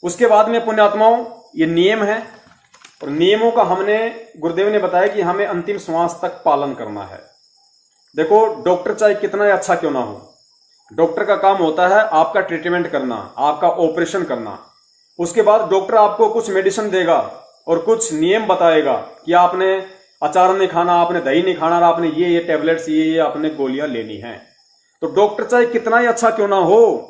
उसके बाद में पुण्यात्माओं ये नियम है, और नियमों का हमने गुरुदेव ने बताया कि हमें अंतिम श्वास तक पालन करना है। देखो डॉक्टर चाहे कितना ही अच्छा क्यों ना हो, डॉक्टर का काम होता है आपका ट्रीटमेंट करना, आपका ऑपरेशन करना। उसके बाद डॉक्टर आपको कुछ मेडिसिन देगा और कुछ नियम बताएगा कि आपने अचार नहीं खाना, आपने दही नहीं खाना, आपने ये टेबलेट्स ये आपने गोलियां लेनी हैं। तो डॉक्टर चाहे कितना ही अच्छा क्यों ना हो,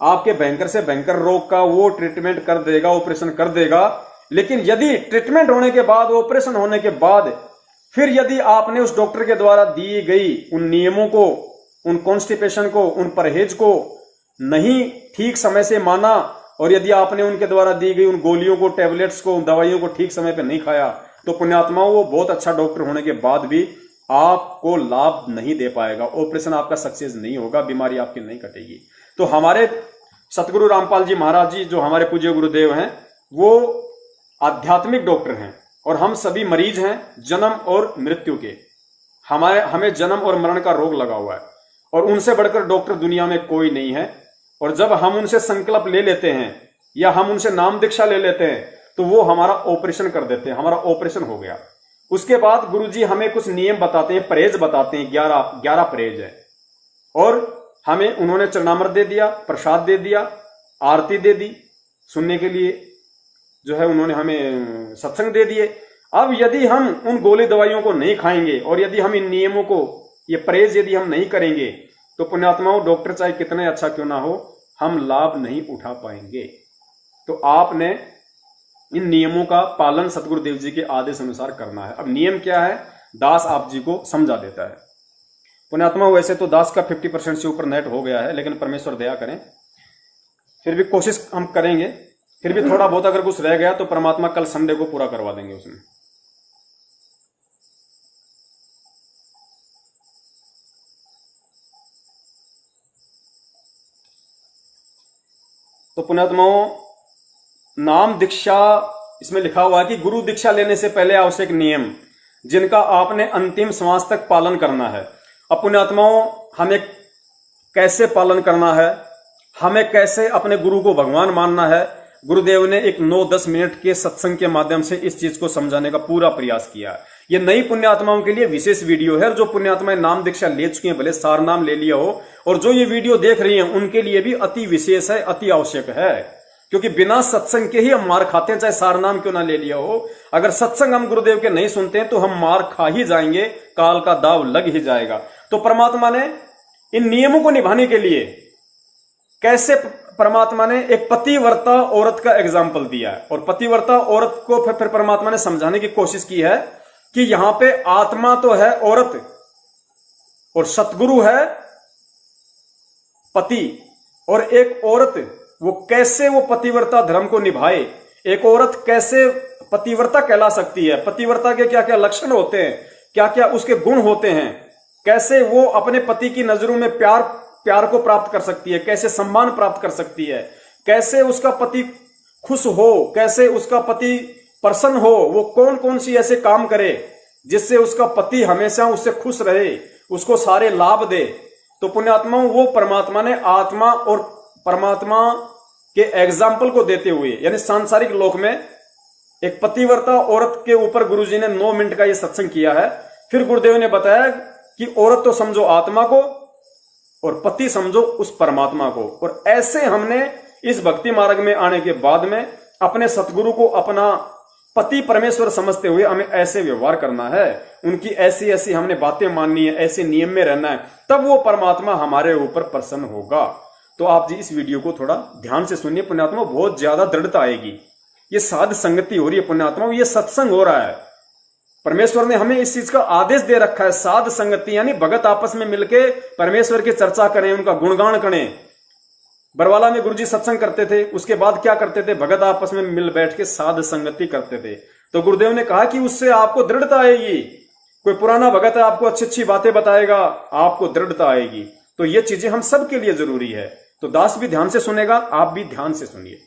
आपके भयंकर से भयंकर रोग का वो ट्रीटमेंट कर देगा, ऑपरेशन कर देगा। लेकिन यदि ट्रीटमेंट होने के बाद, ऑपरेशन होने के बाद, फिर यदि आपने उस डॉक्टर के द्वारा दी गई उन नियमों को, उन कॉन्स्टिपेशन को, उन परहेज को नहीं ठीक समय से माना, और यदि आपने उनके द्वारा दी गई उन गोलियों को, टैबलेट्स को, दवाइयों को ठीक समय पर नहीं खाया, तो पुण्यात्माओं वो बहुत अच्छा डॉक्टर होने के बाद भी आपको लाभ नहीं दे पाएगा, ऑपरेशन आपका सक्सेस नहीं होगा, बीमारी आपकी नहीं कटेगी। तो हमारे सतगुरु रामपाल जी महाराज जी जो हमारे पूज्य गुरुदेव हैं, वो आध्यात्मिक डॉक्टर हैं और हम सभी मरीज हैं जन्म और मृत्यु के। हमें जन्म और मरण का रोग लगा हुआ है, और उनसे बढ़कर डॉक्टर दुनिया में कोई नहीं है। और जब हम उनसे संकल्प ले लेते हैं या हम उनसे नाम दीक्षा ले लेते हैं, तो वो हमारा ऑपरेशन कर देते हैं, हमारा ऑपरेशन हो गया। उसके बाद गुरुजी हमें कुछ नियम बताते हैं, परहेज बताते हैं, 11 परहेज है, और हमें उन्होंने चरणामृत दे दिया, प्रसाद दे दिया, आरती दे दी, सुनने के लिए जो है उन्होंने हमें सत्संग दे दिए। अब यदि हम उन गोली दवाइयों को नहीं खाएंगे और यदि हम इन नियमों को, ये परहेज यदि हम नहीं करेंगे, तो पुण्यात्माओं डॉक्टर चाहे कितना अच्छा क्यों ना हो, हम लाभ नहीं उठा पाएंगे। तो आपने इन नियमों का पालन सतगुरुदेव जी के आदेश अनुसार करना है। अब नियम क्या है, दास आप जी को समझा देता है। पुण्यात्मा वैसे तो दास का 50% से ऊपर नेट हो गया है, लेकिन परमेश्वर दया करें, फिर भी कोशिश हम करेंगे। फिर भी थोड़ा बहुत अगर कुछ रह गया तो परमात्मा कल संडे को पूरा करवा देंगे उसमें। तो पुण्यात्माओं नाम दीक्षा इसमें लिखा हुआ है कि गुरु दीक्षा लेने से पहले आवश्यक नियम जिनका आपने अंतिम श्वास तक पालन करना है। अब पुण्यात्माओं हमें कैसे पालन करना है, हमें कैसे अपने गुरु को भगवान मानना है, गुरुदेव ने एक 9-10 मिनट के सत्संग के माध्यम से इस चीज को समझाने का पूरा प्रयास किया। ये नई पुण्यात्माओं के लिए विशेष वीडियो है। जो पुण्यात्माएं नाम दीक्षा ले चुकी हैं, भले सार नाम ले लिया हो, और जो ये वीडियो देख रही हैं उनके लिए भी अति विशेष है, अति आवश्यक है। क्योंकि बिना सत्संग के ही हम मार खाते हैं, चाहे सार नाम क्यों ना ले लिया हो। अगर सत्संग हम गुरुदेव के नहीं सुनते हैं तो हम मार खा ही जाएंगे, काल का दाव लग ही जाएगा। तो परमात्मा ने इन नियमों को निभाने के लिए कैसे, परमात्मा ने एक पतिव्रता औरत का एग्जाम्पल दिया है, और पतिव्रता औरत को फिर परमात्मा ने समझाने की कोशिश की है कि यहां पे आत्मा तो है औरत और सतगुरु है पति, और एक औरत वो कैसे वो पतिव्रता धर्म को निभाए, एक औरत कैसे पतिव्रता कहला सकती है, पतिव्रता के क्या क्या लक्षण होते हैं, क्या क्या उसके गुण होते हैं, कैसे वो अपने पति की नजरों में प्यार को प्राप्त कर सकती है, कैसे सम्मान प्राप्त कर सकती है, कैसे उसका पति खुश हो, कैसे उसका पति प्रसन्न हो, वो कौन कौन सी ऐसे काम करे जिससे उसका पति हमेशा उससे खुश रहे, उसको सारे लाभ दे। तो पुण्यात्माओं वो परमात्मा ने आत्मा और परमात्मा के एग्जाम्पल को देते हुए, यानी सांसारिक लोक में एक पतिव्रता औरत के ऊपर गुरुजी ने 9 मिनट का ये सत्संग किया है। फिर गुरुदेव ने बताया कि औरत तो समझो आत्मा को और पति समझो उस परमात्मा को। और ऐसे हमने इस भक्ति मार्ग में आने के बाद में अपने सतगुरु को अपना पति परमेश्वर समझते हुए हमें ऐसे व्यवहार करना है, उनकी ऐसी ऐसी हमने बातें माननी है, ऐसे नियम में रहना है, तब वो परमात्मा हमारे ऊपर प्रसन्न होगा। तो आप जी इस वीडियो को थोड़ा ध्यान से सुनिए पुण्यात्मा, बहुत ज्यादा दृढ़ता आएगी। ये साध संगति हो रही है पुण्यात्मा, ये सत्संग हो रहा है। परमेश्वर ने हमें इस चीज का आदेश दे रखा है, साध संगति, यानी भगत आपस में मिलके परमेश्वर की चर्चा करें, उनका गुणगान करें। बरवाला में गुरुजी सत्संग करते थे, उसके बाद क्या करते थे, भगत आपस में मिल बैठ के साध संगति करते थे। तो गुरुदेव ने कहा कि उससे आपको दृढ़ता आएगी। कोई पुराना भगत है, आपको अच्छी अच्छी बातें बताएगा, आपको दृढ़ता आएगी। तो ये चीजें हम सबके लिए जरूरी है। तो दास भी ध्यान से सुनेगा, आप भी ध्यान से सुनिए।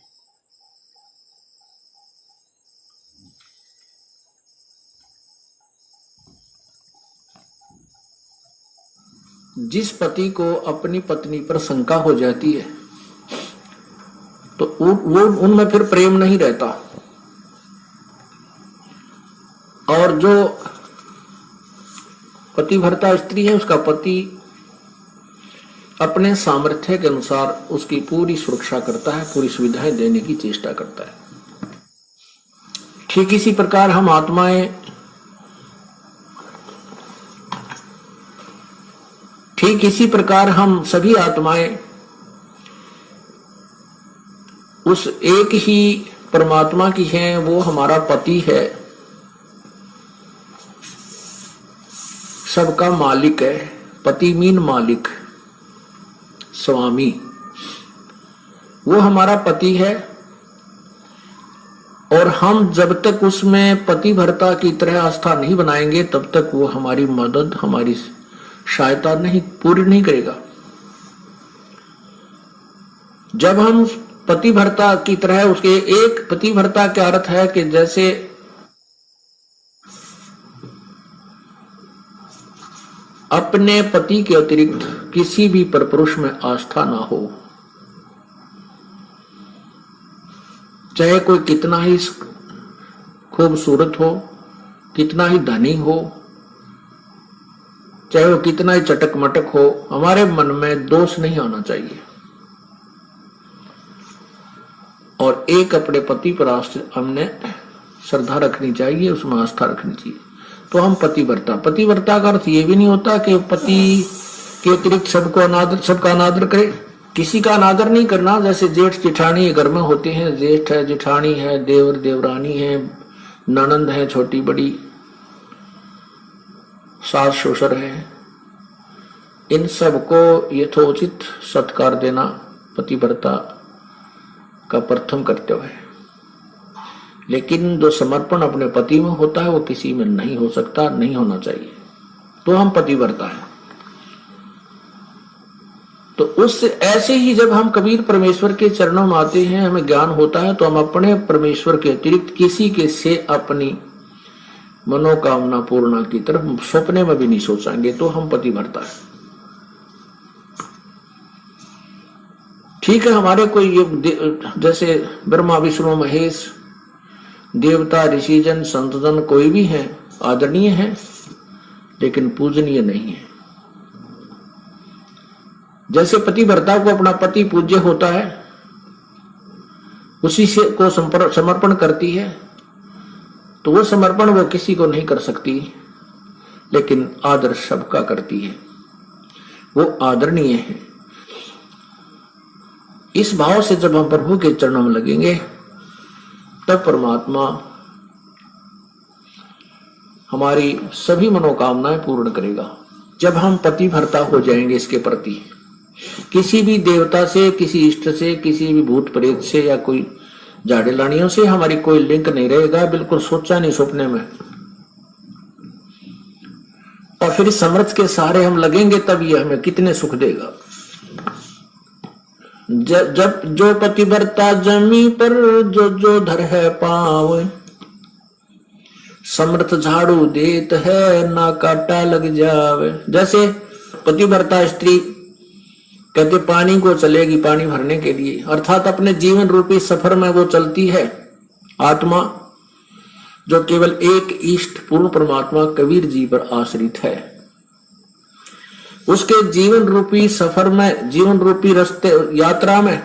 जिस पति को अपनी पत्नी पर शंका हो जाती है तो वो उनमें फिर प्रेम नहीं रहता। और जो पतिव्रता स्त्री है उसका पति अपने सामर्थ्य के अनुसार उसकी पूरी सुरक्षा करता है, पूरी सुविधाएं देने की चेष्टा करता है। ठीक इसी प्रकार हम आत्माएं, ठीक इसी प्रकार हम सभी आत्माएं उस एक ही परमात्मा की हैं, वो हमारा पति है, सबका मालिक है। पति मीन मालिक, स्वामी, वो हमारा पति है। और हम जब तक उसमें पतिव्रता की तरह आस्था नहीं बनाएंगे तब तक वो हमारी मदद, हमारी सहायता नहीं पूरी नहीं करेगा। जब हम पतिव्रता की तरह उसके, एक पतिव्रता का अर्थ है कि जैसे अपने पति के अतिरिक्त किसी भी परपुरुष में आस्था ना हो, चाहे कोई कितना ही खूबसूरत हो, कितना ही धनी हो, चाहे वो कितना ही चटक मटक हो, हमारे मन में दोष नहीं आना चाहिए। और एक अपने पति पर हमने श्रद्धा रखनी चाहिए, उसमें आस्था रखनी चाहिए, तो हम पतिव्रता। पतिव्रता का अर्थ ये भी नहीं होता कि पति के अतिरिक्त सबका अनादर करे। किसी का अनादर नहीं करना। जैसे जेठ जेठानी घर में होते हैं, जेठ है, जेठानी है, देवर देवरानी है, ननंद है, छोटी बड़ी, सास ससुर है, इन सबको यथोचित सत्कार देना पतिव्रता का प्रथम कर्तव्य है। लेकिन जो समर्पण अपने पति में होता है वो किसी में नहीं हो सकता, नहीं होना चाहिए, तो हम पतिव्रता है। तो उस ऐसे ही जब हम कबीर परमेश्वर के चरणों में आते हैं, हमें ज्ञान होता है, तो हम अपने परमेश्वर के अतिरिक्त किसी के से अपनी मनोकामना पूर्णा की तरफ सपने में भी नहीं सोचेंगे, तो हम पतिव्रता है। ठीक है, हमारे कोई जैसे ब्रह्मा विष्णु महेश, देवता ऋषिजन संतजन कोई भी है, आदरणीय है, लेकिन पूजनीय नहीं है। जैसे पतिव्रता को अपना पति पूज्य होता है, उसी से को समर्पण करती है, तो वो समर्पण वो किसी को नहीं कर सकती, लेकिन आदर सबका करती है, वो आदरणीय है। इस भाव से जब हम प्रभु के चरणों में लगेंगे तब परमात्मा हमारी सभी मनोकामनाएं पूर्ण करेगा। जब हम पतिव्रता हो जाएंगे इसके प्रति, किसी भी देवता से, किसी इष्ट से, किसी भी भूत प्रेत से या कोई झाड़े लानियों से हमारी कोई लिंक नहीं रहेगा, बिल्कुल सोचा नहीं सपने में। और फिर इस समर्थ के सहारे हम लगेंगे तब ये हमें कितने सुख देगा। जब जो पतिव्रता जमी पर जो जो धर है पाव, समर्थ झाड़ू देत है ना काटा लग जावे। जैसे पतिव्रता स्त्री कहते पानी को चलेगी पानी भरने के लिए, अर्थात अपने जीवन रूपी सफर में वो चलती है। आत्मा जो केवल एक इष्ट पूर्ण परमात्मा कबीर जी पर आश्रित है, उसके जीवन रूपी सफर में, जीवन रूपी रास्ते यात्रा में,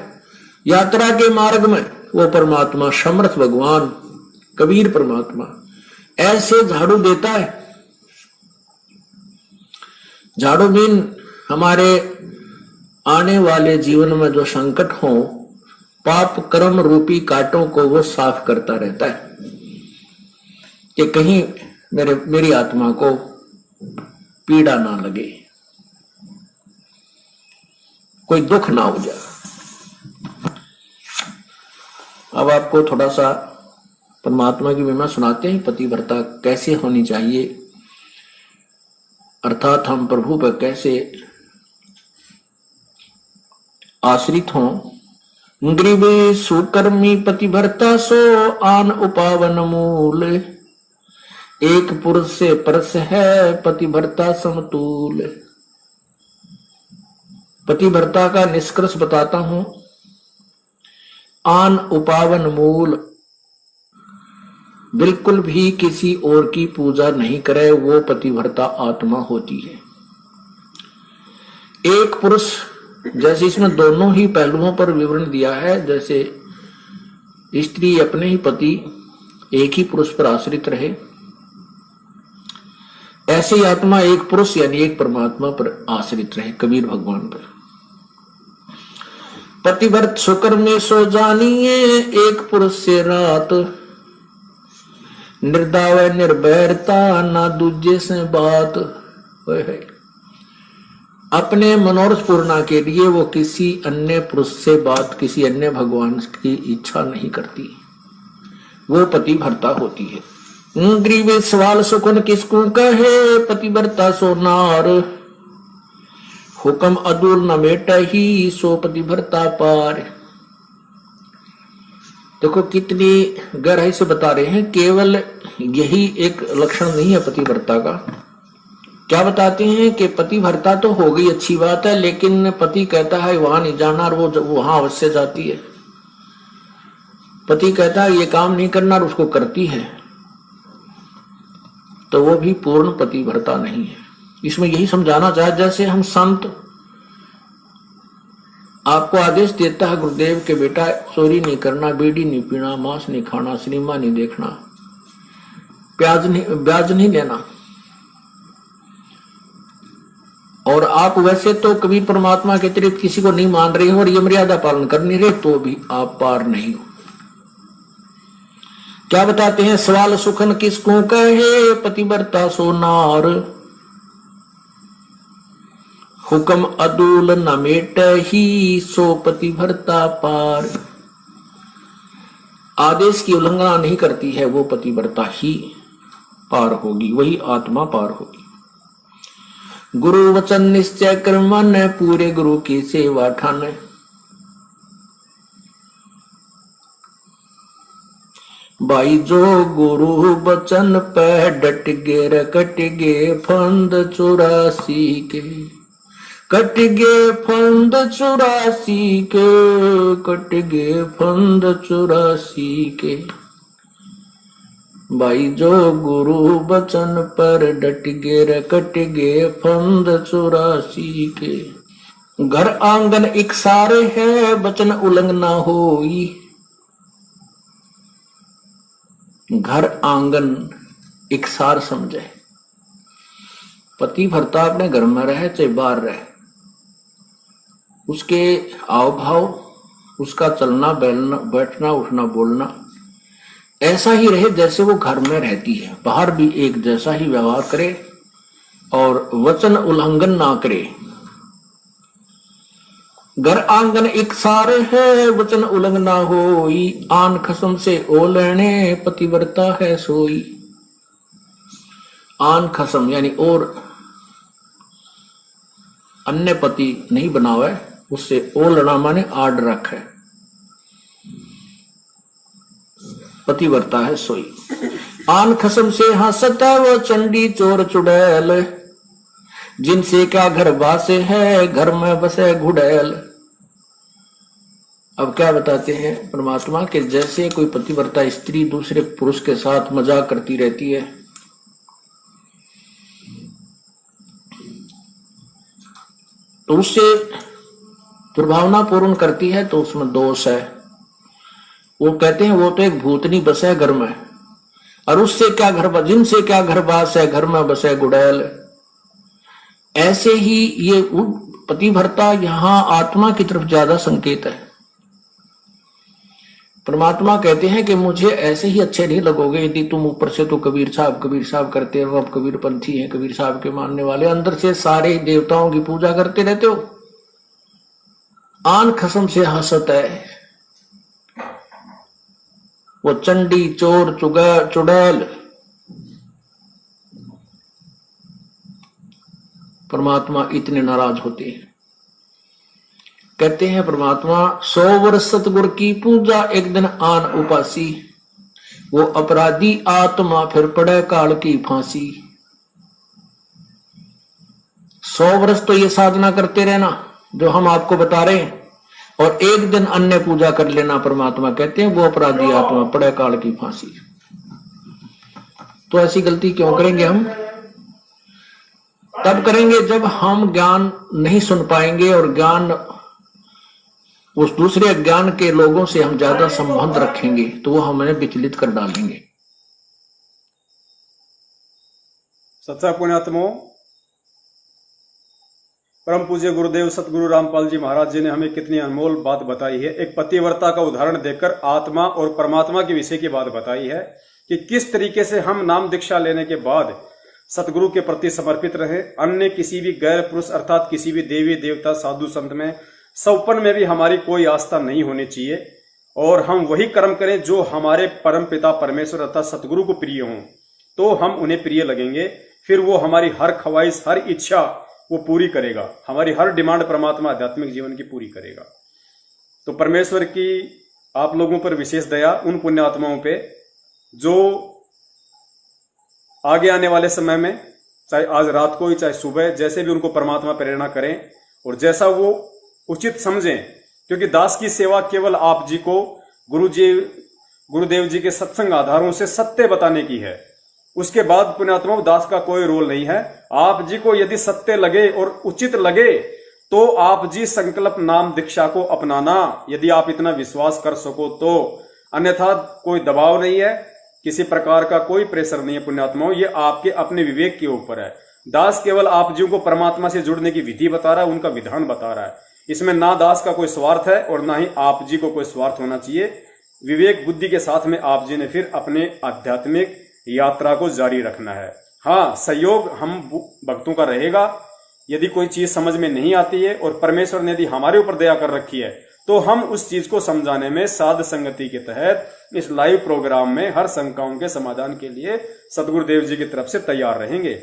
यात्रा के मार्ग में वो परमात्मा समर्थ भगवान कबीर परमात्मा ऐसे झाड़ू देता है। झाड़ू मीन हमारे आने वाले जीवन में जो संकट हो, पाप कर्म रूपी कांटों को वो साफ करता रहता है कि कहीं मेरी आत्मा को पीड़ा ना लगे, कोई दुख ना हो जाए। अब आपको थोड़ा सा परमात्मा की महिमा सुनाते हैं, पतिव्रता कैसे होनी चाहिए, अर्थात हम प्रभु पर कैसे आश्रित हों। ग्रीव सुकर्मी पतिव्रता सो आन उपावन मूल, एक पुरुष से परस है पतिव्रता समतूल। पतिव्रता का निष्कर्ष बताता हूं आन उपावन मूल, बिल्कुल भी किसी और की पूजा नहीं करे, वो पतिव्रता आत्मा होती है। एक पुरुष, जैसे इसमें दोनों ही पहलुओं पर विवरण दिया है, जैसे स्त्री अपने ही पति एक ही पुरुष पर आश्रित रहे, ऐसे ही आत्मा एक पुरुष यानी एक परमात्मा पर आश्रित रहे, कबीर भगवान पर। पतिव्रत शुक्र में सो जानिए, एक पुरुष से रात, निर्दाव निर्भरता ना दूजे से बात। अपने मनोरथ पूर्णा के लिए वो किसी अन्य पुरुष से बात, किसी अन्य भगवान की इच्छा नहीं करती, वो पतिव्रता होती है। ग्रीवे सवाल सुकुन किसको कहे, पतिव्रता सो नार, हुक्म अदूर न मेटा ही, सो पतिव्रता पार। देखो कितनी गहराई से बता रहे हैं, केवल यही एक लक्षण नहीं है पतिव्रता का। क्या बताते हैं कि पतिव्रता तो हो गई, अच्छी बात है, लेकिन पति कहता है वहां नहीं जाना और वो वहां अवश्य जाती है। पति कहता है ये काम नहीं करना और उसको करती है, तो वो भी पूर्ण पतिव्रता नहीं है। इसमें यही समझाना चाहे, जैसे हम संत आपको आदेश देता है गुरुदेव के बेटा चोरी नहीं करना, बीड़ी नहीं पीना, मांस नहीं खाना, सिनेमा नहीं देखना, ब्याज नहीं लेना, और आप वैसे तो कभी परमात्मा के अतिरिक्त किसी को नहीं मान रहे हो और ये मर्यादा पालन कर नहीं रहे, तो भी आप पार नहीं हो। क्या बताते हैं, सवाल सुखन किसको कहे, पतिव्रता सो नार, हुक्म अदूल न मेट ही, सो पतिव्रता पार। आदेश की उल्लंघना नहीं करती है, वो पतिव्रता ही पार होगी, वही आत्मा पार होगी। गुरु वचन निश्चय कर मन, पूरे गुरु की सेवा ठान। भाई जो गुरु वचन पे डट गे, कट गे फंद 84 के, कट गे फंद 84 के, कट गे फंद 84 के। भाई जो गुरु बचन पर डट गे, कट गे फंद 84 के। घर आंगन एक सारे है, बचन उल्लंघना होई। घर आंगन एक सार समझे, पतिव्रता अपने घर में रहे चाहे बाहर रहे, उसके आव भाव, उसका चलना बैठना उठना बोलना ऐसा ही रहे जैसे वो घर में रहती है, बाहर भी एक जैसा ही व्यवहार करे और वचन उल्लंघन ना करे। घर आंगन एक सारे है, वचन उल्लंघन ना होई। आन खसम से ओ लेने, पतिव्रता है सोई। आन खसम यानी और अन्य पति नहीं बनावे, उससे ओ लड़ा माने आड रखे, पतिव्रता है सोई। आन खसम से हंसत वो चंडी चोर चुड़ैल, जिनसे क्या घर बासे है, घर में बसे घुड़ैल। अब क्या बताते हैं परमात्मा के, जैसे कोई पतिव्रता स्त्री दूसरे पुरुष के साथ मजाक करती रहती है, तो उससे दुर्भावना पूर्ण करती है, तो उसमें दोष है। वो कहते हैं वो तो एक भूतनी बसे घर में, और उससे क्या घर, जिनसे क्या घर बास है, घर में बसे गुड़ैल। ऐसे ही ये पतिव्रता यहाँ आत्मा की तरफ ज्यादा संकेत है। परमात्मा कहते हैं कि मुझे ऐसे ही अच्छे नहीं लगोगे यदि तुम ऊपर से तो कबीर साहब करते हो, अब कबीर पंथी हैं, कबीर साहब के मानने वाले, अंदर से सारे देवताओं की पूजा करते रहते हो। आन खसम से हंसत है वो चंडी चोर चुड़ैल। परमात्मा इतने नाराज होते हैं। कहते हैं परमात्मा 100 वर्ष सतगुर की पूजा, एक दिन आन उपासी। वो अपराधी आत्मा फिर पड़े काल की फांसी। 100 वर्ष तो ये साधना करते रहना जो हम आपको बता रहे हैं, और एक दिन अन्य पूजा कर लेना परमात्मा कहते हैं वो अपराधी आत्मा पड़े काल की फांसी। तो ऐसी गलती क्यों करेंगे हम? तब करेंगे जब हम ज्ञान नहीं सुन पाएंगे और ज्ञान उस दूसरे ज्ञान के लोगों से हम ज्यादा संबंध रखेंगे तो वो हमें विचलित कर डालेंगे। सच्चा पुण्यात्मो, परम पूज्य गुरुदेव सतगुरु रामपाल जी महाराज जी ने हमें कितनी अनमोल बात बताई है। एक पतिव्रता का उदाहरण देकर आत्मा और परमात्मा के विषय की बात बताई है कि किस तरीके से हम नाम दीक्षा लेने के बाद सतगुरु के प्रति समर्पित रहे। अन्य किसी भी गैर पुरुष अर्थात किसी भी देवी देवता साधु संत में सौपन में भी हमारी कोई आस्था नहीं होनी चाहिए और हम वही कर्म करें जो हमारे परम पिता परमेश्वर अर्थात सतगुरु को प्रिय हों, तो हम उन्हें प्रिय लगेंगे। फिर वो हमारी हर ख्वाहिश हर इच्छा वो पूरी करेगा, हमारी हर डिमांड परमात्मा आध्यात्मिक जीवन की पूरी करेगा। तो परमेश्वर की आप लोगों पर विशेष दया उन पुण्यात्माओं पे जो आगे आने वाले समय में चाहे आज रात को ही चाहे सुबह जैसे भी उनको परमात्मा प्रेरणा करें और जैसा वो उचित समझें, क्योंकि दास की सेवा केवल आप जी को गुरुदेव जी के सत्संग आधारों से सत्य बताने की है। उसके बाद पुण्यात्मा दास का कोई रोल नहीं है। आप जी को यदि सत्य लगे और उचित लगे तो आप जी संकल्प नाम दीक्षा को अपनाना, यदि आप इतना विश्वास कर सको तो। अन्यथा कोई दबाव नहीं है, किसी प्रकार का कोई प्रेशर नहीं है पुण्यात्माओं, ये आपके अपने विवेक के ऊपर है। दास केवल आप जी को परमात्मा से जुड़ने की विधि बता रहा है, उनका विधान बता रहा है। इसमें ना दास का कोई स्वार्थ है और ना ही आप जी को कोई स्वार्थ होना चाहिए। विवेक बुद्धि के साथ में आप जी ने फिर अपने आध्यात्मिक यात्रा को जारी रखना है। हाँ, सहयोग हम भक्तों का रहेगा। यदि कोई चीज समझ में नहीं आती है और परमेश्वर ने यदि हमारे ऊपर दया कर रखी है तो हम उस चीज को समझाने में साध संगति के तहत इस लाइव प्रोग्राम में हर शंकाओं के समाधान के लिए सतगुरुदेव जी की तरफ से तैयार रहेंगे।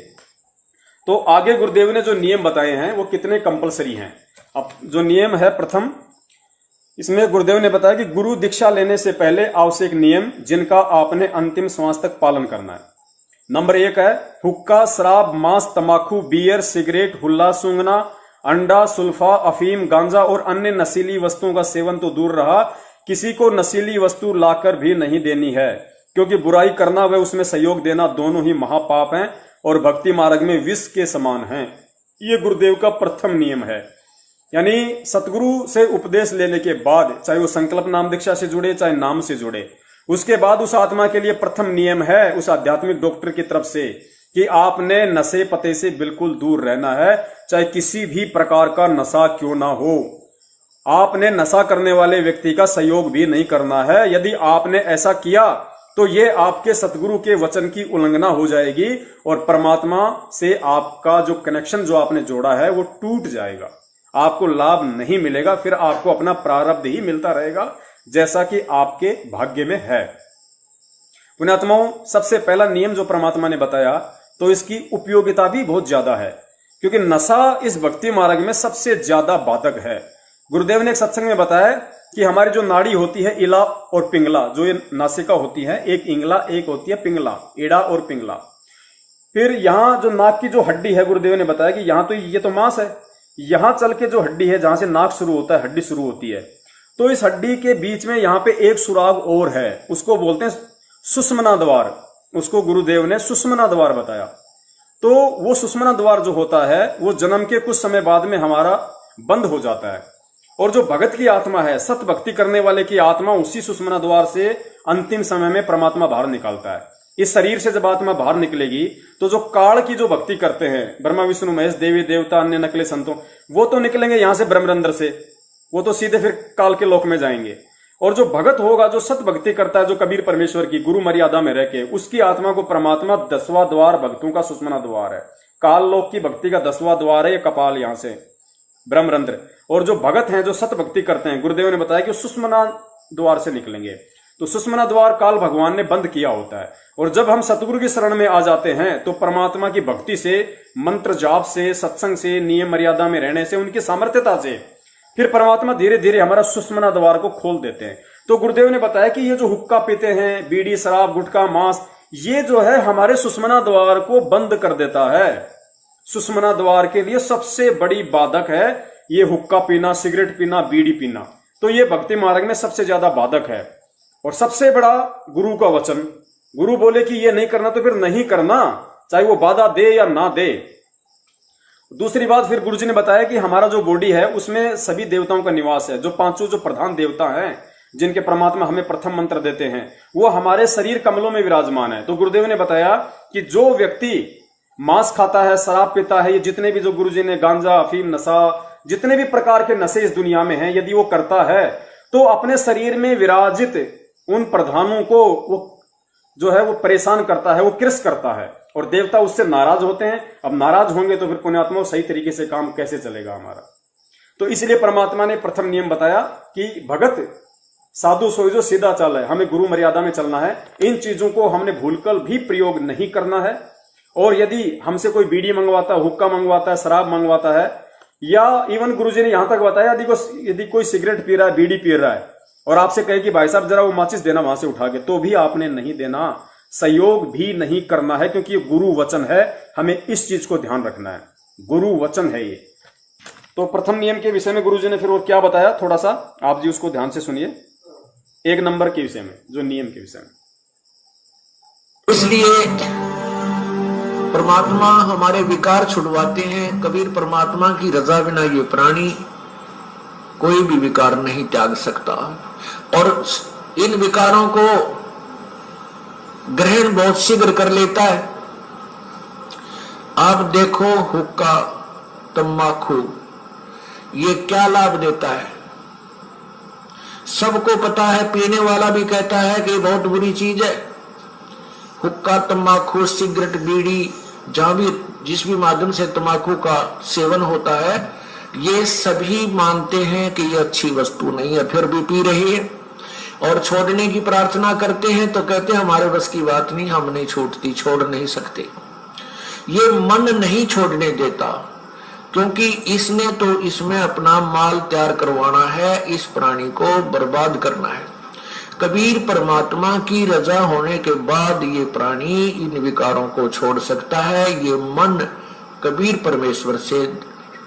तो आगे गुरुदेव ने जो नियम बताए हैं वो कितने कंपलसरी हैं। अब जो नियम है प्रथम, इसमें गुरुदेव ने बताया कि गुरु दीक्षा लेने से पहले आवश्यक नियम जिनका आपने अंतिम श्वास तक पालन करना है। नंबर 1 है हुक्का, शराब, मांस, तंबाकू, बियर, सिगरेट, हुल्ला सूंघना, अंडा, सुल्फा, अफीम, गांजा और अन्य नशीली वस्तुओं का सेवन तो दूर रहा, किसी को नशीली वस्तु लाकर भी नहीं देनी है, क्योंकि बुराई करना व उसमें सहयोग देना दोनों ही महापाप हैं और भक्ति मार्ग में विष के समान हैं। ये गुरुदेव का प्रथम नियम है। यानी सतगुरु से उपदेश लेने के बाद, चाहे वो संकल्प नाम दीक्षा से जुड़े चाहे नाम से जुड़े, उसके बाद उस आत्मा के लिए प्रथम नियम है उस आध्यात्मिक डॉक्टर की तरफ से कि आपने नशे पते से बिल्कुल दूर रहना है, चाहे किसी भी प्रकार का नशा क्यों ना हो। आपने नशा करने वाले व्यक्ति का सहयोग भी नहीं करना है। यदि आपने ऐसा किया तो ये आपके सतगुरु के वचन की उल्लंघना हो जाएगी और परमात्मा से आपका जो कनेक्शन जो आपने जोड़ा है वो टूट जाएगा, आपको लाभ नहीं मिलेगा। फिर आपको अपना प्रारब्ध ही मिलता रहेगा जैसा कि आपके भाग्य में है। पुण्यात्माओं, सबसे पहला नियम जो परमात्मा ने बताया तो इसकी उपयोगिता भी बहुत ज्यादा है, क्योंकि नशा इस भक्ति मार्ग में सबसे ज्यादा बाधक है। गुरुदेव ने एक सत्संग में बताया कि हमारी जो नाड़ी होती है इला और पिंगला, जो ये नासिका होती है, एक इंगला एक होती है पिंगला, एड़ा और पिंगला। फिर यहाँ जो नाक की जो हड्डी है, गुरुदेव ने बताया कि यहाँ तो ये तो मांस है, यहां चल के जो हड्डी है जहां से नाक शुरू होता है हड्डी शुरू होती है, तो इस हड्डी के बीच में यहां पे एक सुराग और है, उसको बोलते हैं सुषुम्ना द्वार। उसको गुरुदेव ने सुषुम्ना द्वार बताया। तो वो सुषुम्ना द्वार जो होता है वो जन्म के कुछ समय बाद में हमारा बंद हो जाता है, और जो भगत की आत्मा है, सत भक्ति करने वाले की आत्मा, उसी सुषुम्ना द्वार से अंतिम समय में परमात्मा बाहर निकालता है। इस शरीर से जब आत्मा बाहर निकलेगी तो जो काल की जो भक्ति करते हैं, ब्रह्मा विष्णु महेश देवी देवता अन्य नकले संतों, वो तो निकलेंगे यहां से ब्रह्मरंध्र से, वो तो सीधे फिर काल के लोक में जाएंगे। और जो भगत होगा, जो सत भक्ति करता है, जो कबीर परमेश्वर की गुरु मर्यादा में रह के, उसकी आत्मा को परमात्मा 10वां द्वार भक्तों का सुषुम्ना द्वार है। काल लोक की भक्ति का 10वां द्वार है ये कपाल, यहां से ब्रह्मरंध्र। और जो भगत हैं, जो सत भक्ति करते हैं, गुरुदेव ने बताया कि सुषुम्ना द्वार से निकलेंगे। तो सुषुम्ना द्वार काल भगवान ने बंद किया होता है, और जब हम सतगुरु की शरण में आ जाते हैं तो परमात्मा की भक्ति से, मंत्र जाप से, सत्संग से, नियम मर्यादा में रहने से, उनकी सामर्थ्यता से फिर परमात्मा धीरे धीरे हमारा सुषुम्ना द्वार को खोल देते हैं। तो गुरुदेव ने बताया कि ये जो हुक्का पीते हैं, बीड़ी, शराब, गुटखा, मांस, ये जो है हमारे सुषुम्ना द्वार को बंद कर देता है। सुषुम्ना द्वार के लिए सबसे बड़ी बाधक है ये हुक्का पीना, सिगरेट पीना, बीड़ी पीना। तो ये भक्ति मार्ग में सबसे ज्यादा बाधक है। और सबसे बड़ा गुरु का वचन, गुरु बोले कि ये नहीं करना तो फिर नहीं करना, चाहे वो बाधा दे या ना दे। दूसरी बात, फिर गुरुजी ने बताया कि हमारा जो बॉडी है उसमें सभी देवताओं का निवास है। जो पांचों जो प्रधान देवता हैं जिनके परमात्मा हमें प्रथम मंत्र देते हैं, वो हमारे शरीर कमलों में विराजमान है। तो गुरुदेव ने बताया कि जो व्यक्ति मांस खाता है, शराब पीता है, ये जितने भी जो गुरुजी ने गांजा, अफीम, नशा, जितने भी प्रकार के नशे इस दुनिया में हैं, यदि वो करता है तो अपने शरीर में विराजित उन प्रधानों को वो जो है वो परेशान करता है, वो कृष करता है, और देवता उससे नाराज होते हैं। अब नाराज होंगे तो फिर पुण्यात्मा सही तरीके से काम कैसे चलेगा हमारा। तो इसलिए परमात्मा ने प्रथम नियम बताया कि भगत साधु सोई जो सीधा चाल है, हमें गुरु मर्यादा में चलना है। इन चीजों को हमने भूलकर भी प्रयोग नहीं करना है। और यदि हमसे कोई बीड़ी मंगवाता है, हुक्का मंगवाता है, शराब मंगवाता है, या इवन गुरुजी ने यहां तक बताया यदि कोई सिगरेट पी रहा है, बीड़ी पी रहा है और आपसे कहे कि भाई साहब जरा वो माचिस देना वहां से उठा के, तो भी आपने नहीं देना, सहयोग भी नहीं करना है, क्योंकि ये गुरु वचन है। हमें इस चीज को ध्यान रखना है, गुरु वचन है ये। तो प्रथम नियम के विषय में गुरुजी ने फिर और क्या बताया, थोड़ा सा आप जी उसको ध्यान से सुनिए। 1 नंबर के विषय में, जो नियम के विषय में, इसलिए परमात्मा हमारे विकार छुड़वाते हैं। कबीर परमात्मा की रजा बिना ये प्राणी कोई भी विकार नहीं त्याग सकता, और इन विकारों को ग्रहण बहुत शीघ्र कर लेता है। आप देखो हुक्का, तंबाकू, ये क्या लाभ देता है, सबको पता है, पीने वाला भी कहता है कि बहुत बुरी चीज है। हुक्का, तंबाकू, सिगरेट, बीड़ी, जहां भी जिस भी माध्यम से तंबाकू का सेवन होता है, ये सभी मानते हैं कि ये अच्छी वस्तु नहीं है, फिर भी पी रही है। और छोड़ने की प्रार्थना करते हैं तो कहते हैं हमारे बस की बात नहीं, हम नहीं छूटती, छोड़ नहीं सकते। ये मन नहीं छोड़ने देता, क्योंकि इसने तो इसमें अपना माल तैयार करवाना है, इस प्राणी को बर्बाद करना है। कबीर परमात्मा की रजा होने के बाद ये प्राणी इन विकारों को छोड़ सकता है। ये मन कबीर परमेश्वर से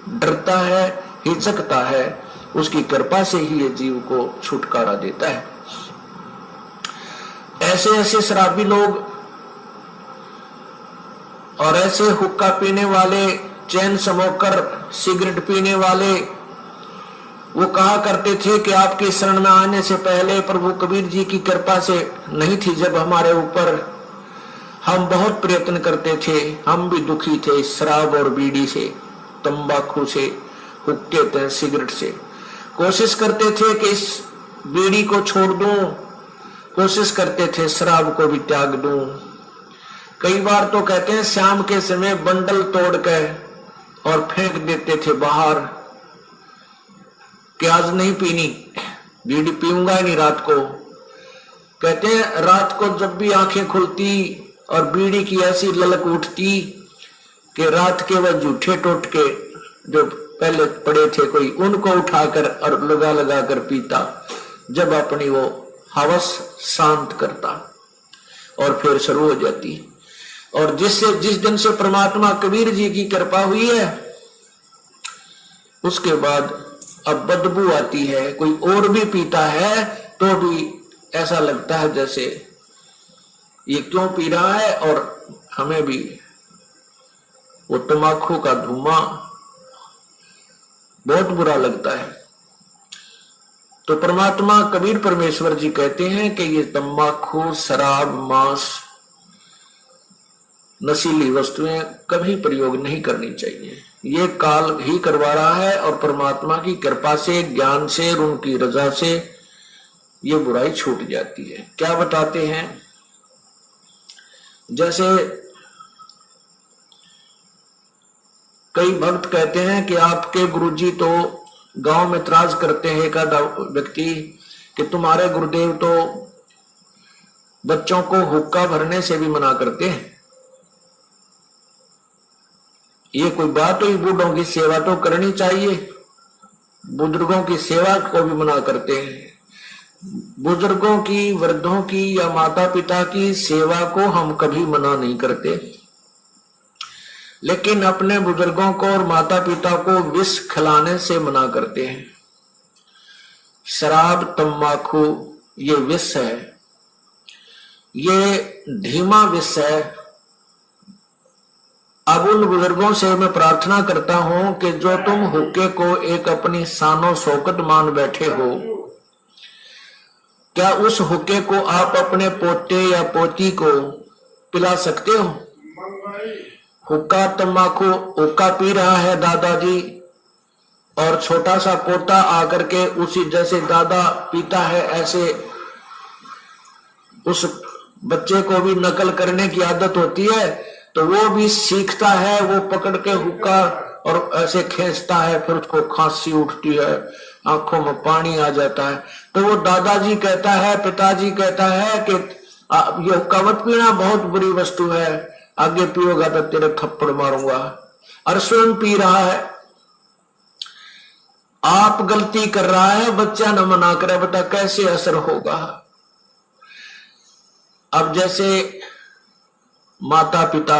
डरता है, हिचकता है, उसकी कृपा से ही ये जीव को छुटकारा देता है। ऐसे ऐसे शराबी लोग और ऐसे हुक्का पीने वाले, चैन स्मोकर, सिगरेट पीने वाले, वो कहा करते थे कि आपके शरण में आने से पहले प्रभु कबीर जी की कृपा से नहीं थी जब हमारे ऊपर, हम बहुत प्रयत्न करते थे, हम भी दुखी थे शराब और बीड़ी से, तंबाकू से, हुक्के से, सिगरेट से। कोशिश करते थे कि इस बीड़ी को छोड़ दूं, कोशिश करते थे शराब को भी त्याग दूं। कई बार तो कहते हैं शाम के समय बंडल तोड़ के और फेंक देते थे बाहर कि आज नहीं पीनी, बीड़ी पीऊंगा ही नहीं रात को। कहते हैं रात को जब भी आंखें खुलती और बीड़ी की ऐसी ललक उठती कि रात के वह जूठे टोटके जो पहले पड़े थे कोई, उनको उठाकर और लगा लगा कर पीता, जब अपनी वो हवस शांत करता और फिर शुरू हो जाती। और जिस दिन से परमात्मा कबीर जी की कृपा हुई है, उसके बाद अब बदबू आती है। कोई और भी पीता है तो भी ऐसा लगता है जैसे ये क्यों पी रहा है, और हमें भी वो तंबाकू का धुआं बहुत बुरा लगता है। तो परमात्मा कबीर परमेश्वर जी कहते हैं कि ये तंबाकू, शराब, मांस, नशीली वस्तुएं कभी प्रयोग नहीं करनी चाहिए। ये काल ही करवा रहा है, और परमात्मा की कृपा से, ज्ञान से, उनकी रजा से ये बुराई छूट जाती है। क्या बताते हैं, जैसे कई भक्त कहते हैं कि आपके गुरुजी तो गांव में त्राज करते हैं, एक आधा व्यक्ति, कि तुम्हारे गुरुदेव तो बच्चों को हुक्का भरने से भी मना करते हैं। ये कोई बात हुई? बूढ़ों की सेवा तो करनी चाहिए, बुजुर्गों की सेवा को भी मना करते हैं। बुजुर्गों की, वृद्धों की या माता पिता की सेवा को हम कभी मना नहीं करते, लेकिन अपने बुजुर्गों को और माता पिता को विष खिलाने से मना करते हैं। शराब तंबाकू ये विष है, ये धीमा विष है। अब उन बुजुर्गों से मैं प्रार्थना करता हूं कि जो तुम हुक्के को एक अपनी शानो शौकत मान बैठे हो, क्या उस हुक्के को आप अपने पोते या पोती को पिला सकते हो? हुक्का तंबाकू, हुक्का पी रहा है दादाजी और छोटा सा पोता आकर के उसी जैसे दादा पीता है ऐसे उस बच्चे को भी नकल करने की आदत होती है, तो वो भी सीखता है, वो पकड़ के हुक्का और ऐसे खींचता है, फिर उसको खांसी उठती है, आंखों में पानी आ जाता है। तो वो दादाजी कहता है, पिताजी कहता है कि ये हुक्का मत पीना, बहुत बुरी वस्तु है, आगे पियोगा तो तेरे थप्पड़ मारूंगा। और स्वयं पी रहा है, आप गलती कर रहा है, बच्चा न मना करे, बता कैसे असर होगा। अब जैसे माता पिता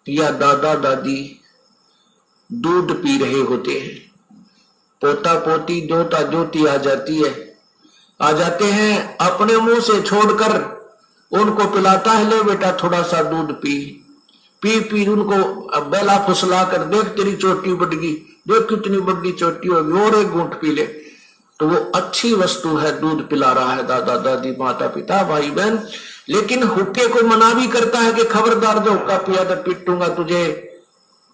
या दादा दादी दूध पी रहे होते हैं, पोता पोती दोता दोती आ जाते हैं, अपने मुंह से छोड़कर उनको पिलाता है, ले बेटा थोड़ा सा दूध पी पी उनको बेला फुसला कर, देख तेरी चोटी बढ़ गई, देख कितनी बड़ी चोटी होगी, और एक घूंट पी ले। तो वो अच्छी वस्तु है, दूध पिला रहा है दादा दादी माता पिता भाई बहन। लेकिन हुक्के को मना भी करता है कि खबरदार जो हुक्का पिया तो पीटूंगा तुझे,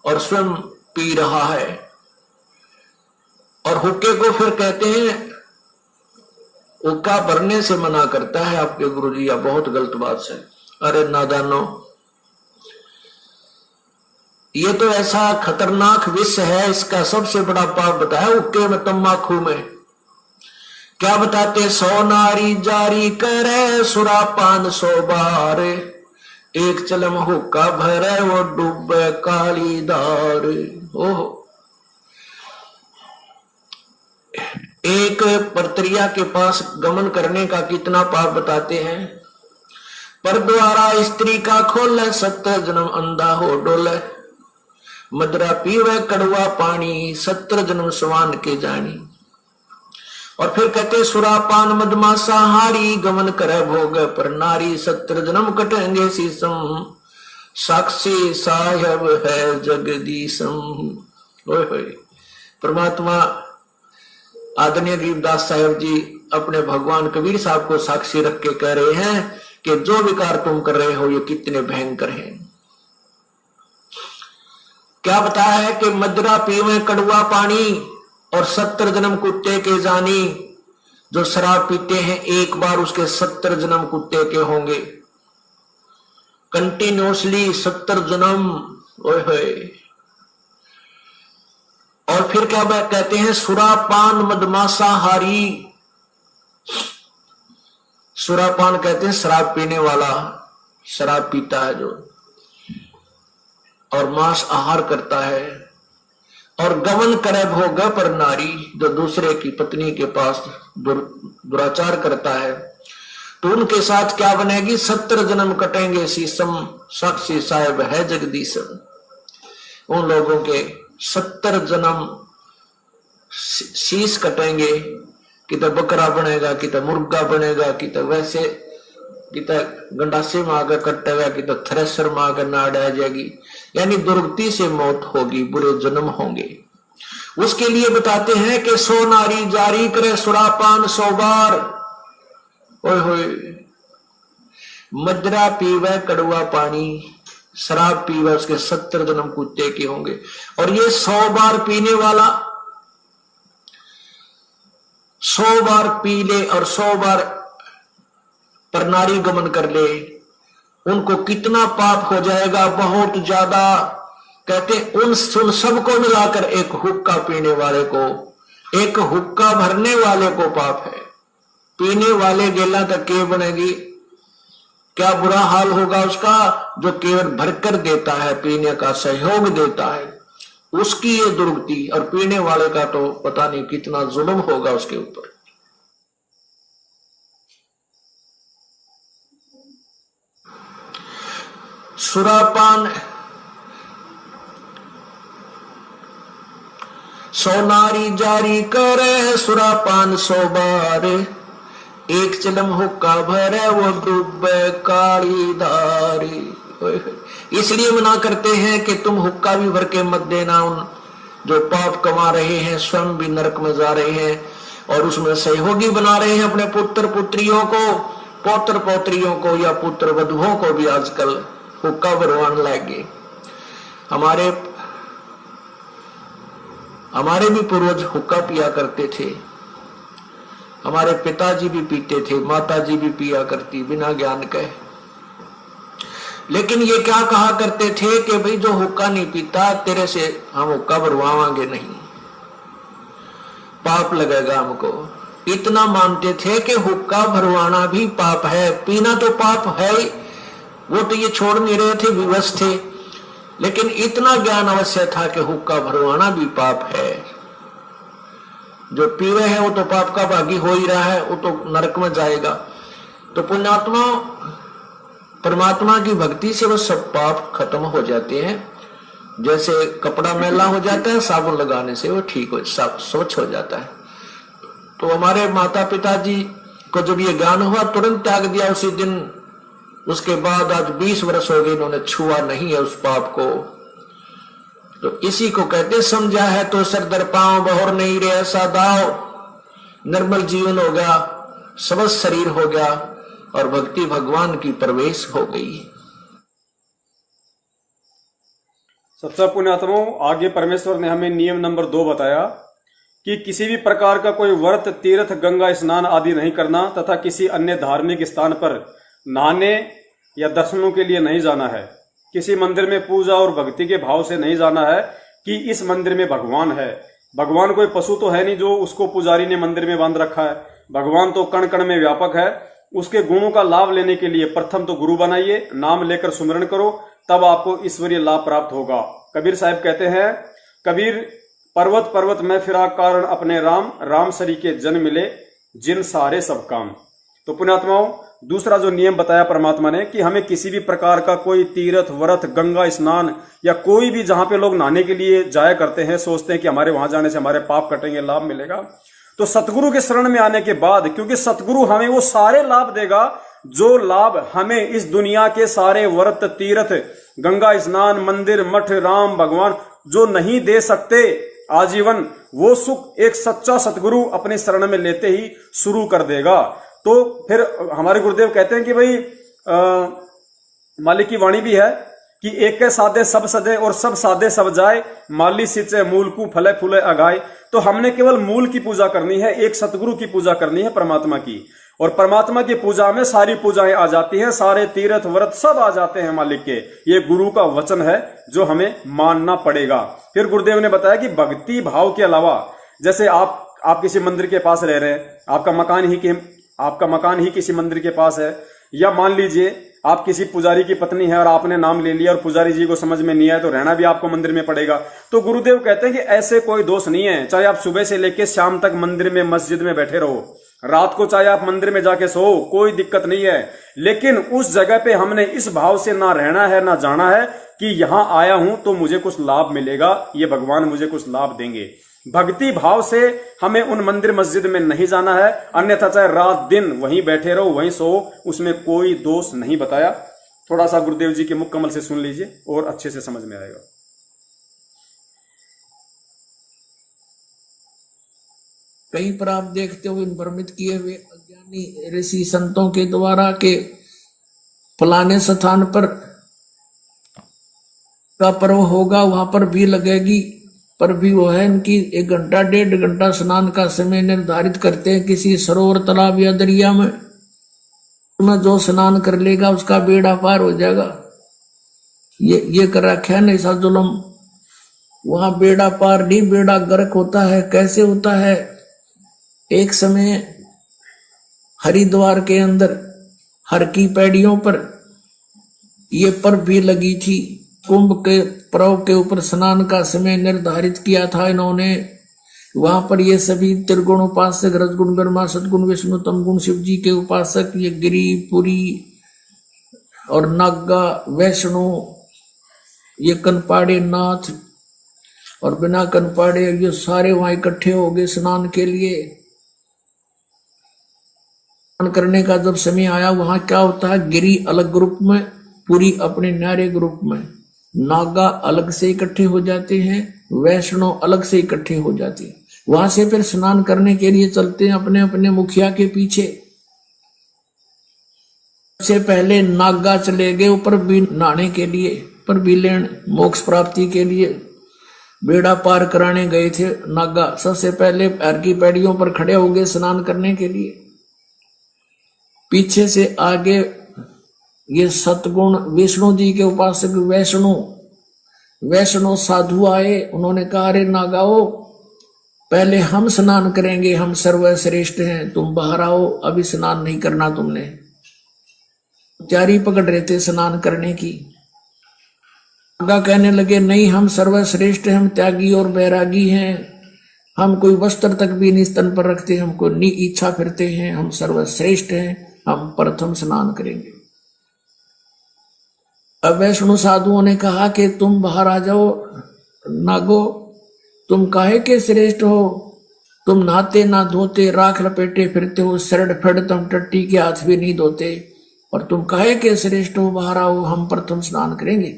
और स्वयं पी रहा है। और हुक्के को फिर कहते हैं, हुक्का भरने से मना करता है आपके गुरुजी, या बहुत गलत बात है। अरे नादानो, ये तो ऐसा खतरनाक विष है, इसका सबसे बड़ा पाप बताया हुक्के में तंबाकू में। क्या बताते, 100 नारी जारी करे सुरापान 100 बार, एक चलम हुक्का भरे वो डूबे काली धार। ओहो, एक परत्रिया के पास गमन करने का कितना पाप बताते हैं। पर द्वारा स्त्री का खोले 70 जन्म अंधा हो डोले, मदरा पीवे कड़वा पानी 70 जन्म स्वान के जानी। और फिर कहते सुरापान मदमासा हारी, गमन करे भोग पर नारी 70 जन्म कटेंगे शीसम, साक्षी साहेब है जगदीशम। परमात्मा आदरणीय गरीबदास साहेब जी अपने भगवान कबीर साहब को साक्षी रख के कह रहे हैं कि जो विकार तुम कर रहे हो ये कितने भयंकर हैं। क्या बताया है कि मदरा पीवे कड़वा पानी और 70 जन्म कुत्ते के जानी। जो शराब पीते हैं एक बार उसके 70 जन्म कुत्ते के होंगे, कंटिन्यूसली 70 जन्म। ओए होए। और फिर क्या कहते हैं, सुरापान मदमासा हारी। सुरापान कहते हैं शराब पीने वाला, शराब पीता है जो, और मांस आहार करता है। और गमन करे भोग पर नारी, जो दूसरे की पत्नी के पास दुराचार करता है, तो उनके साथ क्या बनेगी, 70 जन्म कटेंगे शीसम, साक्षी साहेब है जगदीशम। उन लोगों के 70 जन्म शीश कटेंगे, कि तो बकरा बनेगा, कि तो मुर्गा बनेगा, कि तो वैसे, कि तो गंडासे में आकर कटेगा, कि तो थ्रेसर में आकर नाड़ आ जाएगी। यानी दुर्गति से मौत होगी, बुरे जन्म होंगे। उसके लिए बताते हैं कि 100 नारी जारी करे सुरापान 100 बार। ओए होए। मदरा पीवे कड़वा पानी, शराब पीवे उसके 70 जन्म कुत्ते के होंगे। और ये 100 बार पीने वाला 100 बार पी ले और 100 बार पर नारी गमन कर ले, उनको कितना पाप हो जाएगा, बहुत ज्यादा। कहते उन सबको मिलाकर एक हुक्का पीने वाले को, एक हुक्का भरने वाले को पाप है। पीने वाले गेला तक के बनेगी, क्या बुरा हाल होगा उसका, जो केवल भरकर देता है, पीने का सहयोग देता है, उसकी ये दुर्गति। और पीने वाले का तो पता नहीं कितना जुल्म होगा उसके ऊपर। सोनारी जारी करे सुरापान 100 बार, एक चिलम हुक्का भरे वो डूबे काली धारी। इसलिए मना करते हैं कि तुम हुक्का भी भर के मत देना, उन जो पाप कमा रहे हैं स्वयं भी नरक में जा रहे हैं और उसमें सहयोगी बना रहे हैं अपने पुत्र पुत्रियों को, पौत्र पौत्रियों को या पुत्र वधुओं को भी आजकल हुक्का भरवाने लगे। हमारे भी पूर्वज हुक्का पिया करते थे, हमारे पिताजी भी पीते थे, माताजी भी पिया करती बिना ज्ञान के। लेकिन ये क्या कहा करते थे कि भाई जो हुक्का नहीं पीता तेरे से हम हुक्का भरवाएंगे नहीं, पाप लगेगा हमको। इतना मानते थे कि हुक्का भरवाना भी पाप है, पीना तो पाप है, वो तो ये छोड़ नहीं रहे थे, विवश थे, लेकिन इतना ज्ञान अवश्य था कि हुक्का भरवाना भी पाप है। जो पीवे है वो तो पाप का भागी हो ही रहा है, वो तो नरक में जाएगा। तो पुण्यात्मा परमात्मा की भक्ति से वो सब पाप खत्म हो जाते हैं। जैसे कपड़ा मैला हो जाता है साबुन लगाने से वो ठीक हो, स्वच्छ हो जाता है। तो हमारे माता पिताजी को जब ये ज्ञान हुआ तुरंत त्याग दिया उसी दिन। उसके बाद आज 20 वर्ष हो गए इन्होंने छुआ नहीं है उस पाप को। तो इसी को कहते समझा है तो सरदर पांव बहोर नहीं रे ऐसा दाव, निर्मल जीवन हो गया, समस्त शरीर हो गया और भक्ति भगवान की प्रवेश हो गई। सबसे पुण्यात्माओं, आगे परमेश्वर ने हमें नियम नंबर 2 बताया कि किसी भी प्रकार का कोई व्रत, तीर्थ, गंगा स्नान आदि नहीं करना तथा किसी अन्य धार्मिक स्थान पर नहाने या दर्शनों के लिए नहीं जाना है। किसी मंदिर में पूजा और भक्ति के भाव से नहीं जाना है कि इस मंदिर में भगवान है। भगवान कोई पशु तो है नहीं जो उसको पुजारी ने मंदिर में बांध रखा है। भगवान तो कण कण में व्यापक है। उसके गुणों का लाभ लेने के लिए प्रथम तो गुरु बनाइए, नाम लेकर सुमिरन करो, तब आपको ईश्वरीय लाभ प्राप्त होगा। कबीर साहब कहते हैं, कबीर पर्वत पर्वत में फिरा कारण अपने राम, राम सरी के जन मिले जिन सारे सब काम। तो पुण्यात्माओं, दूसरा जो नियम बताया परमात्मा ने कि हमें किसी भी प्रकार का कोई तीर्थ, व्रत, गंगा स्नान या कोई भी जहां पे लोग नहाने के लिए जाया करते हैं, सोचते हैं कि हमारे वहां जाने से हमारे पाप कटेंगे, लाभ मिलेगा, तो सतगुरु के शरण में आने के बाद, क्योंकि सतगुरु हमें वो सारे लाभ देगा जो लाभ हमें इस दुनिया के सारे व्रत, तीर्थ, गंगा स्नान, मंदिर, मठ, राम, भगवान जो नहीं दे सकते आजीवन, वो सुख एक सच्चा सतगुरु अपने शरण में लेते ही शुरू कर देगा। तो फिर हमारे गुरुदेव कहते हैं कि भाई मालिक की वाणी भी है कि एक के साधे सब सदे और सब साधे सब जाए, माली सिंचे मूल को फले फूले अगाए। तो हमने केवल मूल की पूजा करनी है, एक सतगुरु की पूजा करनी है, परमात्मा की। और परमात्मा की पूजा में सारी पूजाएं आ जाती हैं, सारे तीर्थ व्रत सब आ जाते हैं मालिक के। ये गुरु का वचन है जो हमें मानना पड़ेगा। फिर गुरुदेव ने बताया कि भक्ति भाव के अलावा, जैसे आप किसी मंदिर के पास रह रहे हैं, आपका मकान ही किसी मंदिर के पास है, या मान लीजिए आप किसी पुजारी की पत्नी है और आपने नाम ले लिया और पुजारी जी को समझ में नहीं आया तो रहना भी आपको मंदिर में पड़ेगा। तो गुरुदेव कहते हैं कि ऐसे कोई दोष नहीं है, चाहे आप सुबह से लेकर शाम तक मंदिर में, मस्जिद में बैठे रहो, रात को चाहे आप मंदिर में जाके सो, कोई दिक्कत नहीं है। लेकिन उस जगह पे हमने इस भाव से ना रहना है, ना जाना है कि यहां आया हूं तो मुझे कुछ लाभ मिलेगा, ये भगवान मुझे कुछ लाभ देंगे। भक्ति भाव से हमें उन मंदिर मस्जिद में नहीं जाना है, अन्यथा चाहे रात दिन वहीं बैठे रहो, वहीं सो, उसमें कोई दोष नहीं बताया। थोड़ा सा गुरुदेव जी के मुख कमल से सुन लीजिए और अच्छे से समझ में आएगा। कहीं पर आप देखते हो इन भ्रमित किए हुए अज्ञानी ऋषि संतों के द्वारा के फलाने स्थान पर का पर्व होगा, वहां पर भी लगेगी, पर भी वो है इनकी 1 घंटा 1.5 घंटा स्नान का समय निर्धारित करते हैं किसी सरोवर, तालाब या दरिया में। उसमें जो स्नान कर लेगा उसका बेड़ा पार हो जाएगा। ये कर रखा है ना ऐसा जुल्म। वहां बेड़ा पार नहीं, बेड़ा गर्क होता है। कैसे होता है? एक समय हरिद्वार के अंदर हर की पैड़ियों पर ये पर्व भी लगी थी। कुंभ के पर्व के ऊपर स्नान का समय निर्धारित किया था इन्होंने। वहां पर ये सभी त्रिगुण उपासक, रजगुण ब्रह्मा, सदगुण विष्णु, तमगुण शिव जी के उपासक, ये गिरी, पुरी और नागा, वैष्णो, ये कनपाड़े नाथ और बिना कन पाड़े ये सारे वहां इकट्ठे हो गए स्नान के लिए। स्नान करने का जब समय आया, वहां क्या होता है, गिरी अलग ग्रुप में, पूरी अपने न्यारे ग्रुप में, नागा अलग से इकट्ठे हो जाते हैं, वैष्णव अलग से इकट्ठे हो जाते हैं। वहां से फिर स्नान करने के लिए चलते हैं अपने अपने मुखिया के पीछे। सबसे पहले नागा चले गए ऊपर भी नहाने के लिए, पर भी लेन मोक्ष प्राप्ति के लिए बेड़ा पार कराने गए थे नागा। सबसे पहले पैर की पैड़ियों पर खड़े हो गए स्नान करने के लिए। पीछे से आगे ये सतगुण विष्णु जी के उपासक वैष्णव साधु आए। उन्होंने कहा, अरे नागाओ, पहले हम स्नान करेंगे, हम सर्वश्रेष्ठ हैं, तुम बाहर आओ, अभी स्नान नहीं करना तुमने। तैयारी पकड़ रहे थे स्नान करने की। नागा कहने लगे, नहीं, हम सर्वश्रेष्ठ हैं, हम त्यागी और बैरागी हैं, हम कोई वस्त्र तक भी नहीं स्तन पर रखते, हमको नी इच्छा फिरते हैं, हम सर्वश्रेष्ठ हैं, हम प्रथम स्नान करेंगे। अब वैष्णव साधुओं ने कहा कि तुम बाहर आ जाओ नागो, तुम काहे के श्रेष्ठ हो, तुम नहाते ना धोते, राख लपेटे फिरते हो, सरड फड़ तुम टट्टी के हाथ भी नहीं धोते, और तुम काहे के श्रेष्ठ हो, बाहर आओ, हम प्रथम स्नान करेंगे।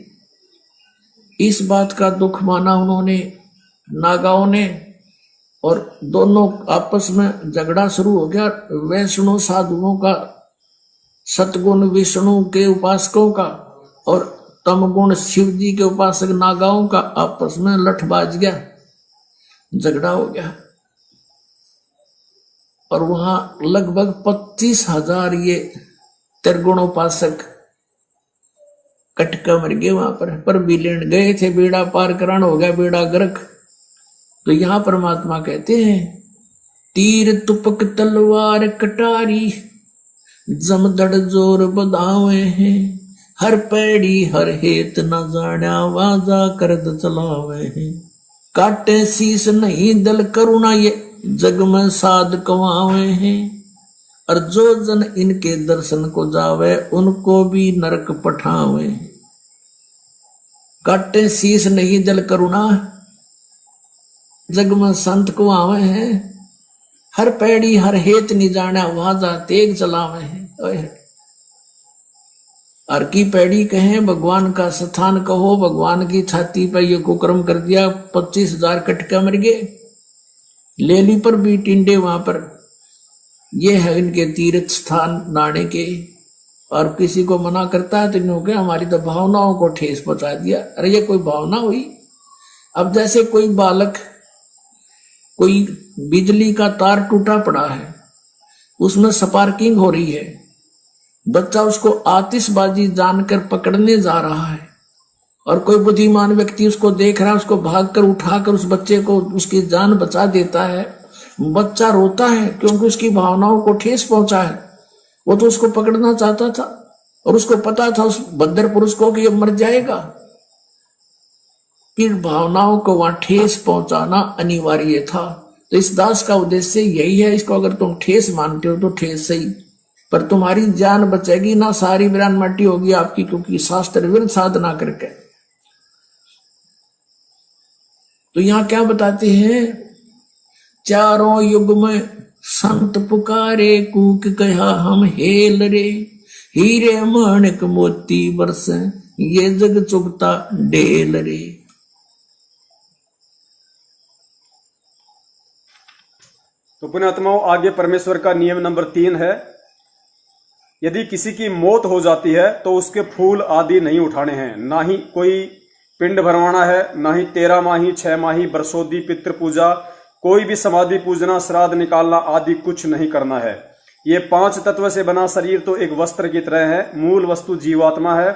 इस बात का दुख माना उन्होंने, नागाओं ने, और दोनों आपस में झगड़ा शुरू हो गया। वैष्णव साधुओं का, सतगुण विष्णु के उपासकों का, और तमगुण शिव जी के उपासक नागाओं का आपस में लठबाज गया, झगड़ा हो गया। और वहां लगभग 25,000 ये त्रिगुणोपासक कटका मर गए वहां पर भी लेन गए थे, बेड़ा पार कराना हो गया, बेड़ा गर्क। तो यहां परमात्मा कहते हैं, तीर तुपक तलवार कटारी, जमदड़ जोर बधावे हैं, हर पैड़ी हर हेत न जाना, वाजा करद चलावे हैं। काटे शीस नहीं दल करुणा, ये जग में साध कमावे हैं, और जो जन इनके दर्शन को जावे, उनको भी नरक पठावे। काटे शीस नहीं दल करुणा, जग में संत को आवे हैं, हर पैड़ी हर हेत नहीं जाना, वाजा तेग चलावे हैं। हर की पैड़ी कहें, भगवान का स्थान कहो, भगवान की छाती पर ये कुकर्म कर दिया, 25,000 कटका मर गए। लेली पर भी टिंडे वहां पर, ये है इनके तीर्थ स्थान नाने के। और किसी को मना करता है तो इन्होंने हमारी तो भावनाओं को ठेस पहुंचा दिया। अरे ये कोई भावना हुई? अब जैसे कोई बालक, कोई बिजली का तार टूटा पड़ा है, उसमें स्पार्किंग हो रही है, बच्चा उसको आतिशबाजी जानकर पकड़ने जा रहा है, और कोई बुद्धिमान व्यक्ति उसको देख रहा है, उसको भागकर उठाकर उस बच्चे को, उसकी जान बचा देता है। बच्चा रोता है क्योंकि उसकी भावनाओं को ठेस पहुंचा है। वो तो उसको पकड़ना चाहता था, और उसको पता था उस बद्दर पुरुष को कि ये मर जाएगा। फिर भावनाओं को वहां ठेस पहुंचाना अनिवार्य था। तो इस दास का उद्देश्य यही है, इसको अगर तुम ठेस मानते हो तो ठेस सही, पर तुम्हारी जान बचेगी ना, सारी वीरान मट्टी होगी आपकी, क्योंकि शास्त्र विरुद्ध साधना करके। तो यहां क्या बताते हैं, चारों युग में संत पुकारे, कूक कहा हम हेल रे, हीरे माणिक मोती बरसे, ये जग चुगता डेल रे। तो पुण्यात्माओं, आगे परमेश्वर का नियम नंबर 3 है, यदि किसी की मौत हो जाती है तो उसके फूल आदि नहीं उठाने हैं, ना ही कोई पिंड भरवाना है, ना ही 13 माही 6 माही बरसोदी पितृ पूजा, कोई भी समाधि पूजना, श्राद्ध निकालना आदि कुछ नहीं करना है। ये 5 तत्व से बना शरीर तो एक वस्त्र की तरह है, मूल वस्तु जीवात्मा है,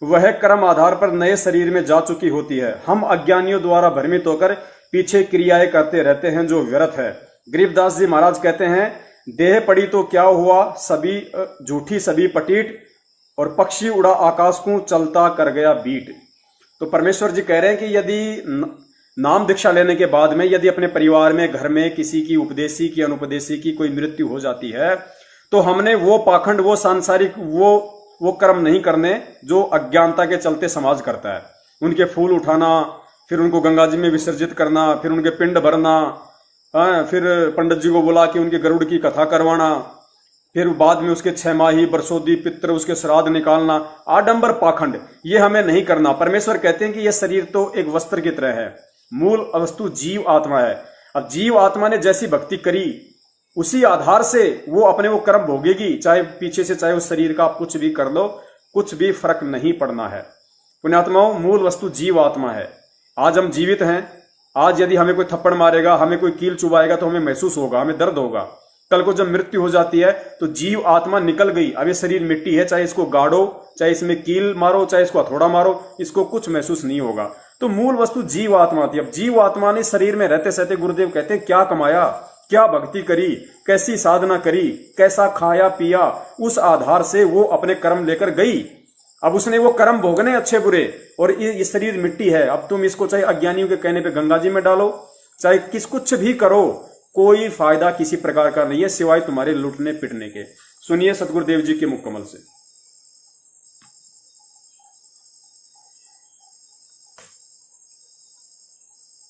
वह कर्म आधार पर नए शरीर में जा चुकी होती है। हम अज्ञानियों द्वारा भ्रमित होकर पीछे क्रियाएं करते रहते हैं जो व्यर्थ है। गरीबदास जी महाराज कहते हैं, देह पड़ी तो क्या हुआ, सभी झूठी सभी पटीट, और पक्षी उड़ा आकाश को चलता कर गया बीट। तो परमेश्वर जी कह रहे हैं कि यदि नाम दीक्षा लेने के बाद में यदि अपने परिवार में, घर में किसी की उपदेशी की अनुपदेशी की कोई मृत्यु हो जाती है, तो हमने वो पाखंड, वो सांसारिक, वो कर्म नहीं करने जो अज्ञानता के चलते समाज करता है। उनके फूल उठाना, फिर उनको गंगा जी में विसर्जित करना, फिर उनके पिंड भरना, फिर पंडित जी को बुला के उनके गरुड़ की कथा करवाना, फिर बाद में उसके 6 माही बरसोदी पित्र उसके श्राद्ध निकालना, आडंबर पाखंड, ये हमें नहीं करना। परमेश्वर कहते हैं कि यह शरीर तो एक वस्त्र की तरह है, मूल वस्तु जीव आत्मा है। अब जीव आत्मा ने जैसी भक्ति करी उसी आधार से वो अपने वो कर्म भोगेगी, चाहे पीछे से चाहे उस शरीर का आप कुछ भी कर लो, कुछ भी फर्क नहीं पड़ना है। पुण्यात्माओं, मूल वस्तु जीव आत्मा है। आज हम जीवित हैं, आज यदि हमें कोई थप्पड़ मारेगा, हमें कोई कील चुभाएगा तो हमें महसूस होगा, हमें दर्द होगा। कल को जब मृत्यु हो जाती है तो जीव आत्मा निकल गई, अब ये शरीर मिट्टी है, चाहे इसको गाड़ो, चाहे इसमें कील मारो, चाहे इसको हथौड़ा मारो, इसको कुछ महसूस नहीं होगा। तो मूल वस्तु जीव आत्मा थी। अब जीव आत्मा ने शरीर में रहते सहते, गुरुदेव कहते हैं, क्या कमाया, क्या भक्ति करी, कैसी साधना करी, कैसा खाया पिया, उस आधार से वो अपने कर्म लेकर गई। अब उसने वो कर्म भोगने अच्छे बुरे, और ये शरीर मिट्टी है। अब तुम इसको चाहे अज्ञानियों के कहने पे गंगा जी में डालो, चाहे कुछ भी करो, कोई फायदा किसी प्रकार का नहीं है सिवाय तुम्हारे लुटने पिटने के। सुनिए सतगुरुदेव जी के मुख कमल से।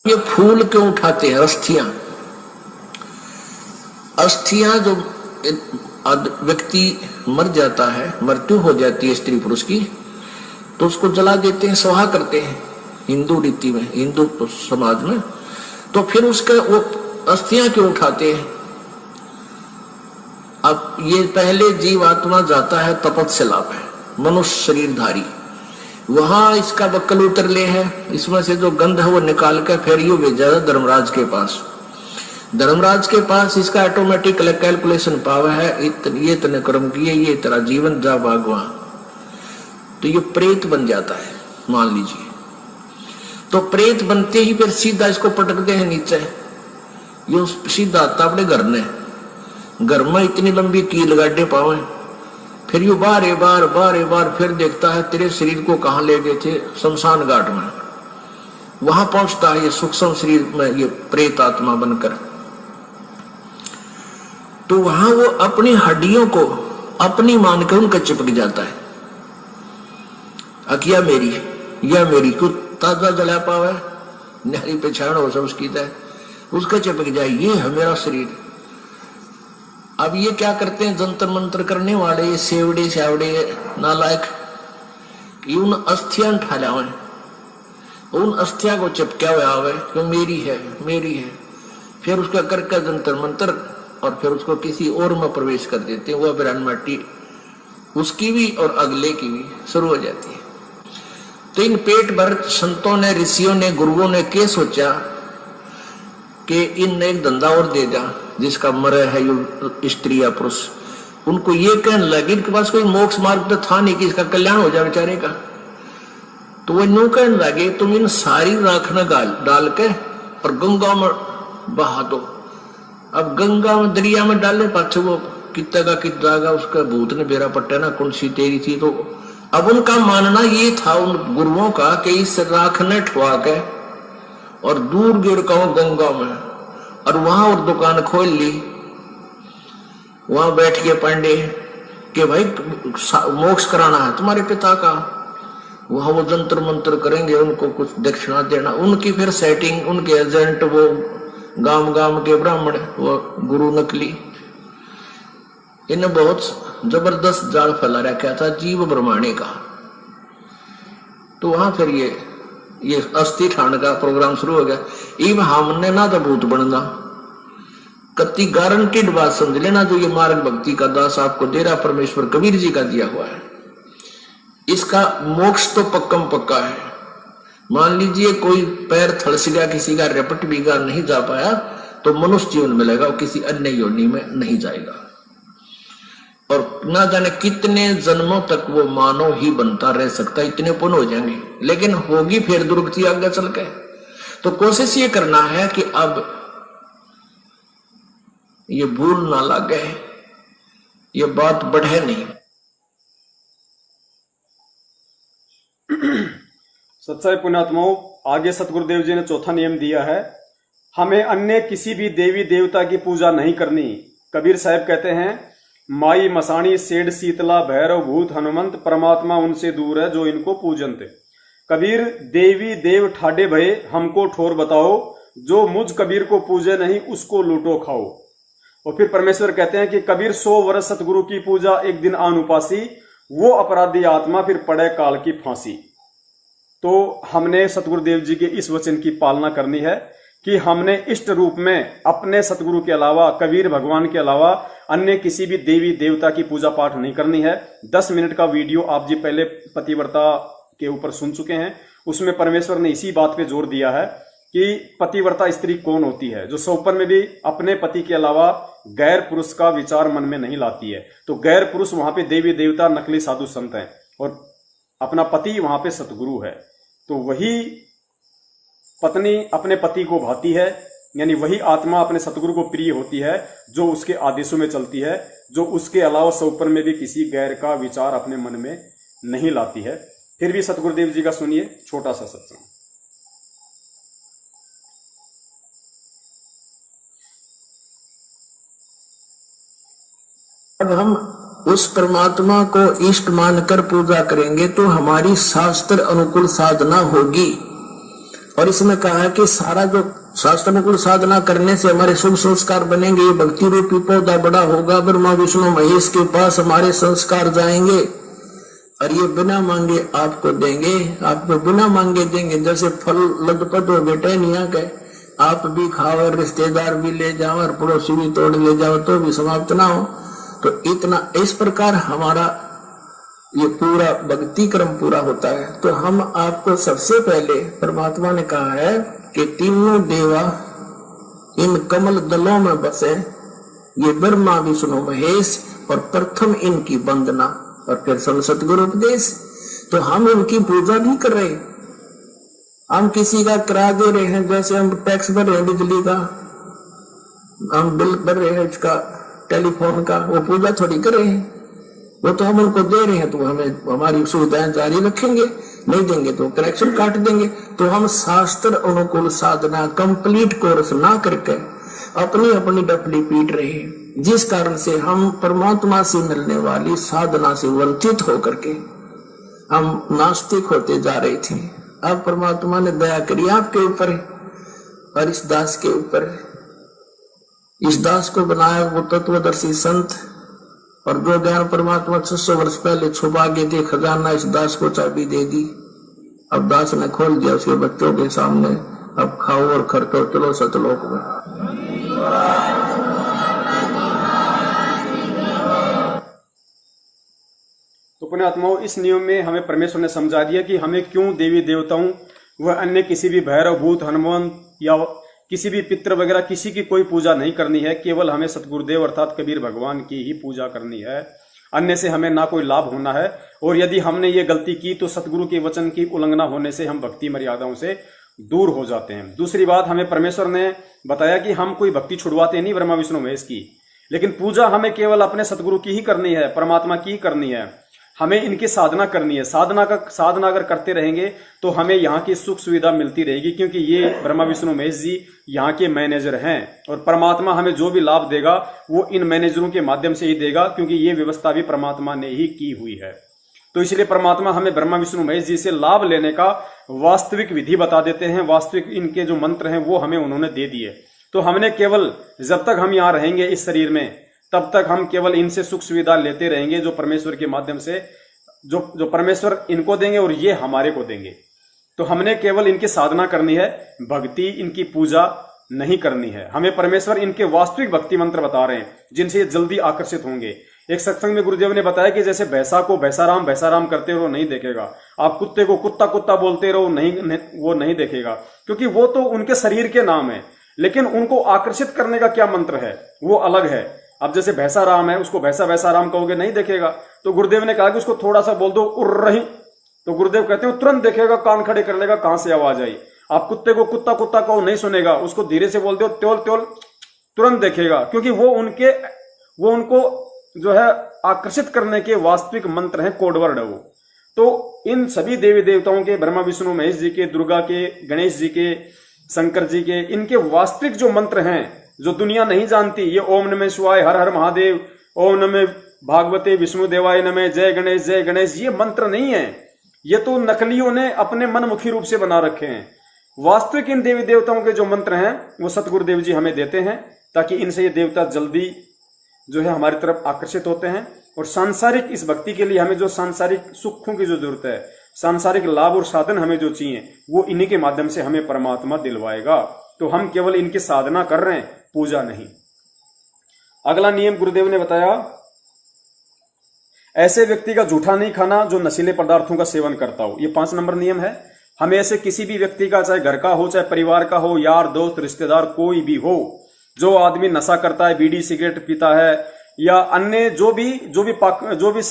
ये फूल क्यों उठाते हैं? अस्थियां, अस्थियां जो व्यक्ति मर जाता है, मृत्यु हो जाती है स्त्री पुरुष की, तो उसको जला देते हैं, स्वाहा करते हैं हिंदू रीति में, हिंदू समाज में। तो फिर उसके वो अस्थियां क्यों उठाते हैं? अब ये पहले जीव आत्मा जाता है तपस्या पे, मनुष्य शरीरधारी, वहां इसका बक्कल उतर ले है, इसमें से जो गंध है वो निकाल कर फिर यू भेजा धर्मराज के पास। धर्मराज के पास इसका ऑटोमेटिक कैलकुलेशन पावर है, ये इतने कर्म किए, ये तेरा जीवन जा भागवा, तो ये प्रेत बन जाता है मान लीजिए। तो प्रेत बनते ही फिर सीधा इसको पटकते हैं नीचे, ये सीधा आता अपने घर ने, घर में इतनी लंबी कील गाड़े पावे, फिर यू बार बार फिर देखता है तेरे शरीर को कहां ले गए थे, शमशान घाट में। वहां पहुंचता है ये सूक्ष्म शरीर में, ये प्रेत आत्मा बनकर। तो वहां वो अपनी हड्डियों को अपनी मान कर उनका चिपक जाता है। अकिया मेरी, या मेरी को ताजा जला पावे, नारी पहचान हो सब उसकी तय, उसका चिपक जाए, ये है मेरा शरीर। अब ये क्या करते हैं जंतर मंत्र करने वाले, ये सेवड़े शावड़े नालायक, उन अस्थियां उठा लावे, उन अस्थियां को चिपका हुआ आवे कि मेरी है मेरी है, फिर उसका करके जंतर मंत्र, और फिर उसको किसी और में प्रवेश कर देते हैं, वह बिरान माटी उसकी भी और अगले की भी शुरू हो जाती है। तो इन पेट भर संतों ने, ऋषियों ने, गुरुओं ने क्या सोचा कि इन एक धंधा और दे जा, जिसका मरे है ये स्त्री या पुरुष। उनको ये कहने लगे, इनके पास कोई मोक्ष मार्ग तो था नहीं कि इसका कल्याण हो जाए बेचारे का। तो वो यूं कहने लगे, तुम इन सारी राख न डाल के और गंगा में बहा दो। अब गंगा में, दरिया में डालने पाछे वो कितना का कित जाएगा, उसका भूत ने बेरा पट्टा ना कौन सी तेरी थी। तो अब उनका मानना ये था उन गुरुओं का कि इस राख ने ठुआ के और दूर गिर का गंगा में, और वहां और दुकान खोल ली, वहां बैठ के पांडे कि भाई मोक्ष कराना है तुम्हारे पिता का, वहां वो जंतर मंत्र करेंगे, उनको कुछ दक्षिणा देना, उनकी फिर सेटिंग, उनके एजेंट वो गांव गांव के ब्राह्मण, वो गुरु नकली, इन्हें बहुत जबरदस्त जाल फैला रखा था जीव ब्रह्मांडे का। तो वहां फिर ये अस्थि ठाण का प्रोग्राम शुरू हो गया। इब हमने ना तो भूत बनना, कति गारंटीड बात समझ लेना, जो ये मार्ग भक्ति का दास आपको दे रहा परमेश्वर कबीर जी का दिया हुआ है, इसका मोक्ष तो पक्कम पक्का है। मान लीजिए कोई पैर थड़स गया, किसी का रेपट बिगाड़ नहीं जा पाया, तो मनुष्य जीवन मिलेगा, और किसी अन्य योनि में नहीं जाएगा, और ना जाने कितने जन्मों तक वो मानव ही बनता रह सकता, इतने पुण्य हो जाएंगे, लेकिन होगी फिर दुर्गति आगे चल के। तो कोशिश ये करना है कि अब ये भूल ना लगे, ये बात बढ़े नहीं। सच्चाई पुण्यात्माओं, आगे सतगुरुदेव जी ने चौथा नियम दिया है, हमें अन्य किसी भी देवी देवता की पूजा नहीं करनी। कबीर साहब कहते हैं, माई मसाणी सेठ शीतला भैरव भूत हनुमंत, परमात्मा उनसे दूर है जो इनको पूजनते। कबीर देवी देव ठाडे भये हमको ठोर बताओ, जो मुझ कबीर को पूजे नहीं उसको लूटो खाओ। और फिर परमेश्वर कहते हैं कि कबीर 100 वर्ष सतगुरु की पूजा एक दिन आन उपासी, वो अपराधी आत्मा फिर पड़े काल की फांसी। तो हमने सतगुरुदेव जी के इस वचन की पालना करनी है कि हमने इष्ट रूप में अपने सतगुरु के अलावा, कबीर भगवान के अलावा अन्य किसी भी देवी देवता की पूजा पाठ नहीं करनी है। 10 मिनट का वीडियो आप जी पहले पतिव्रता के ऊपर सुन चुके हैं। उसमें परमेश्वर ने इसी बात पे जोर दिया है कि पतिव्रता स्त्री कौन होती है, जो सौपन में भी अपने पति के अलावा गैर पुरुष का विचार मन में नहीं लाती है। तो गैर पुरुष वहां पे देवी देवता, नकली साधु संत हैं, और अपना पति वहां पे सतगुरु है। तो वही पत्नी अपने पति को भाती है, यानी वही आत्मा अपने सतगुरु को प्रिय होती है, जो उसके आदेशों में चलती है, जो उसके अलावा सौपन में भी किसी गैर का विचार अपने मन में नहीं लाती है। फिर भी सतगुरुदेव जी का सुनिए छोटा सा सत्संग। अब हम उस परमात्मा को इष्ट मानकर पूजा करेंगे तो हमारी शास्त्र अनुकूल साधना होगी। और इसमें कहा है कि सारा जो शास्त्र अनुकूल साधना करने से हमारे शुभ संस्कार बनेंगे। ये भक्ति रूपी पौधा बड़ा होगा, ब्रह्मा विष्णु महेश के पास हमारे संस्कार जाएंगे, और ये बिना मांगे आपको देंगे, आपको बिना मांगे देंगे। जैसे फल लदपत हो बेटे नहीं के, आप भी खाओ, रिश्तेदार भी ले जाओ, और पड़ोसी भी तोड़ ले जाओ तो भी समाप्त ना हो। तो इतना इस प्रकार हमारा ये पूरा भक्ति क्रम पूरा होता है। तो हम आपको सबसे पहले परमात्मा ने कहा है कि तीनों देवा इन कमल दलों में बसे, ये ब्रह्मा विष्णु महेश, और प्रथम इनकी वंदना और फिर सतगुरु उपदेश। तो हम इनकी पूजा नहीं कर रहे, हम किसी का किराया दे रहे हैं। जैसे हम टैक्स भर रहे हैं बिजली का, हम बिल भर रहे हैं इसका, टेलीफोन का, वो पूजा थोड़ी कर रहे हैं। वो तो हम उनको दे रहे हैं, तो हमें हमारी सुविधाएं जारी रखेंगे, नहीं देंगे तो कनेक्शन काट देंगे। तो हम शास्त्र अनुकूल साधना कंप्लीट कोर्स ना करके अपनी अपनी डफली पीट रहे हैं, जिस कारण से हम परमात्मा से मिलने वाली साधना से वंचित होकर के हम नास्तिक होते जा रहे थे। अब परमात्मा ने दया करी आपके ऊपर और इस दास के ऊपर। इस दास को बनाया वो तत्वदर्शी संत, और जो ज्ञान परमात्मा 600 वर्ष पहले छुपा गए थे खजाना, इस दास को चाबी दे दी। अब दास ने खोल दिया उसके बच्चों के सामने, अब खाओ और खर्चो, चलो सतलोक में। तो पुण्यात्माओं, इस नियम में हमें परमेश्वर ने समझा दिया कि हमें क्यों देवी देवताओं व अन्य किसी भी भैरव भूत हनुमान या किसी भी पितृ वगैरह किसी की कोई पूजा नहीं करनी है। केवल हमें सतगुरुदेव अर्थात कबीर भगवान की ही पूजा करनी है। अन्य से हमें ना कोई लाभ होना है। और यदि हमने ये गलती की तो सतगुरु के वचन की उल्लंघना होने से हम भक्ति मर्यादाओं से दूर हो जाते हैं। दूसरी बात, हमें परमेश्वर ने बताया कि हम कोई भक्ति छुड़वाते नहीं ब्रह्मा विष्णु महेश की, लेकिन पूजा हमें केवल अपने सतगुरु की ही करनी है, परमात्मा की ही करनी है। हमें इनकी साधना करनी है। साधना अगर करते रहेंगे तो हमें यहाँ की सुख सुविधा मिलती रहेगी, क्योंकि ये ब्रह्मा विष्णु महेश जी यहाँ के मैनेजर हैं, और परमात्मा हमें जो भी लाभ देगा वो इन मैनेजरों के माध्यम से ही देगा, क्योंकि ये व्यवस्था भी परमात्मा ने ही की हुई है। तो इसलिए परमात्मा हमें ब्रह्मा विष्णु महेश जी से लाभ लेने का वास्तविक विधि बता देते हैं। वास्तविक इनके जो मंत्र हैं वो हमें उन्होंने दे दिए। तो हमने केवल जब तक हम यहाँ रहेंगे इस शरीर में, तब तक हम केवल इनसे सुख सुविधा लेते रहेंगे, जो परमेश्वर के माध्यम से जो परमेश्वर इनको देंगे और ये हमारे को देंगे। तो हमने केवल इनकी साधना करनी है, भक्ति, इनकी पूजा नहीं करनी है। हमें परमेश्वर इनके वास्तविक भक्ति मंत्र बता रहे हैं, जिनसे ये जल्दी आकर्षित होंगे। एक सत्संग में गुरुदेव ने बताया कि जैसे भैंसा को भैंसा राम करते रहो नहीं देखेगा, आप कुत्ते को कुत्ता कुत्ता बोलते रहो वो नहीं देखेगा, क्योंकि वो तो उनके शरीर के नाम है, लेकिन उनको आकर्षित करने का क्या मंत्र है वो अलग है। अब जैसे भैंसा राम है, उसको भैंसा राम कहोगे नहीं देखेगा। तो गुरुदेव ने कहा कि उसको थोड़ा सा बोल दो उड़ रही, तो गुरुदेव कहते हैं तुरंत देखेगा, कान खड़े कर लेगा कहां से आवाज आई। आप कुत्ते को कुत्ता कुत्ता कहो नहीं सुनेगा, उसको धीरे से बोल दो त्योल त्योल, तुरंत देखेगा, क्योंकि वो उनको जो है आकर्षित करने के वास्तविक मंत्र हैं, कोडवर्ड है वो। तो इन सभी देवी देवताओं के, ब्रह्मा विष्णु महेश जी के, दुर्गा के, गणेश जी के, शंकर जी के, इनके वास्तविक जो मंत्र हैं जो दुनिया नहीं जानती, ये ओम नमः शिवाय, हर हर महादेव, ओम नमः भागवते विष्णु देवाय नमः, जय गणेश, ये मंत्र नहीं है। ये तो नकलियों ने अपने मनमुखी रूप से बना रखे हैं। वास्तविक इन देवी देवताओं के जो मंत्र हैं वो सतगुरुदेव जी हमें देते हैं, ताकि इनसे ये देवता जल्दी जो है हमारी तरफ आकर्षित होते हैं। और सांसारिक इस भक्ति के लिए हमें जो सांसारिक सुखों की जो जरूरत है, सांसारिक लाभ और साधन हमें जो चाहिए, वो इन्हीं के माध्यम से हमें परमात्मा दिलवाएगा। तो हम केवल इनकी साधना कर रहे हैं, पूजा नहीं। अगला नियम गुरुदेव ने बताया, ऐसे व्यक्ति का जूठा नहीं खाना जो नशीले पदार्थों का सेवन करता हो। ये 5 नंबर नियम है। हमें ऐसे किसी भी व्यक्ति का, चाहे घर का हो, चाहे परिवार का हो, यार दोस्त रिश्तेदार कोई भी हो, जो आदमी नशा करता है, बीड़ी सिगरेट पीता है, या अन्य जो भी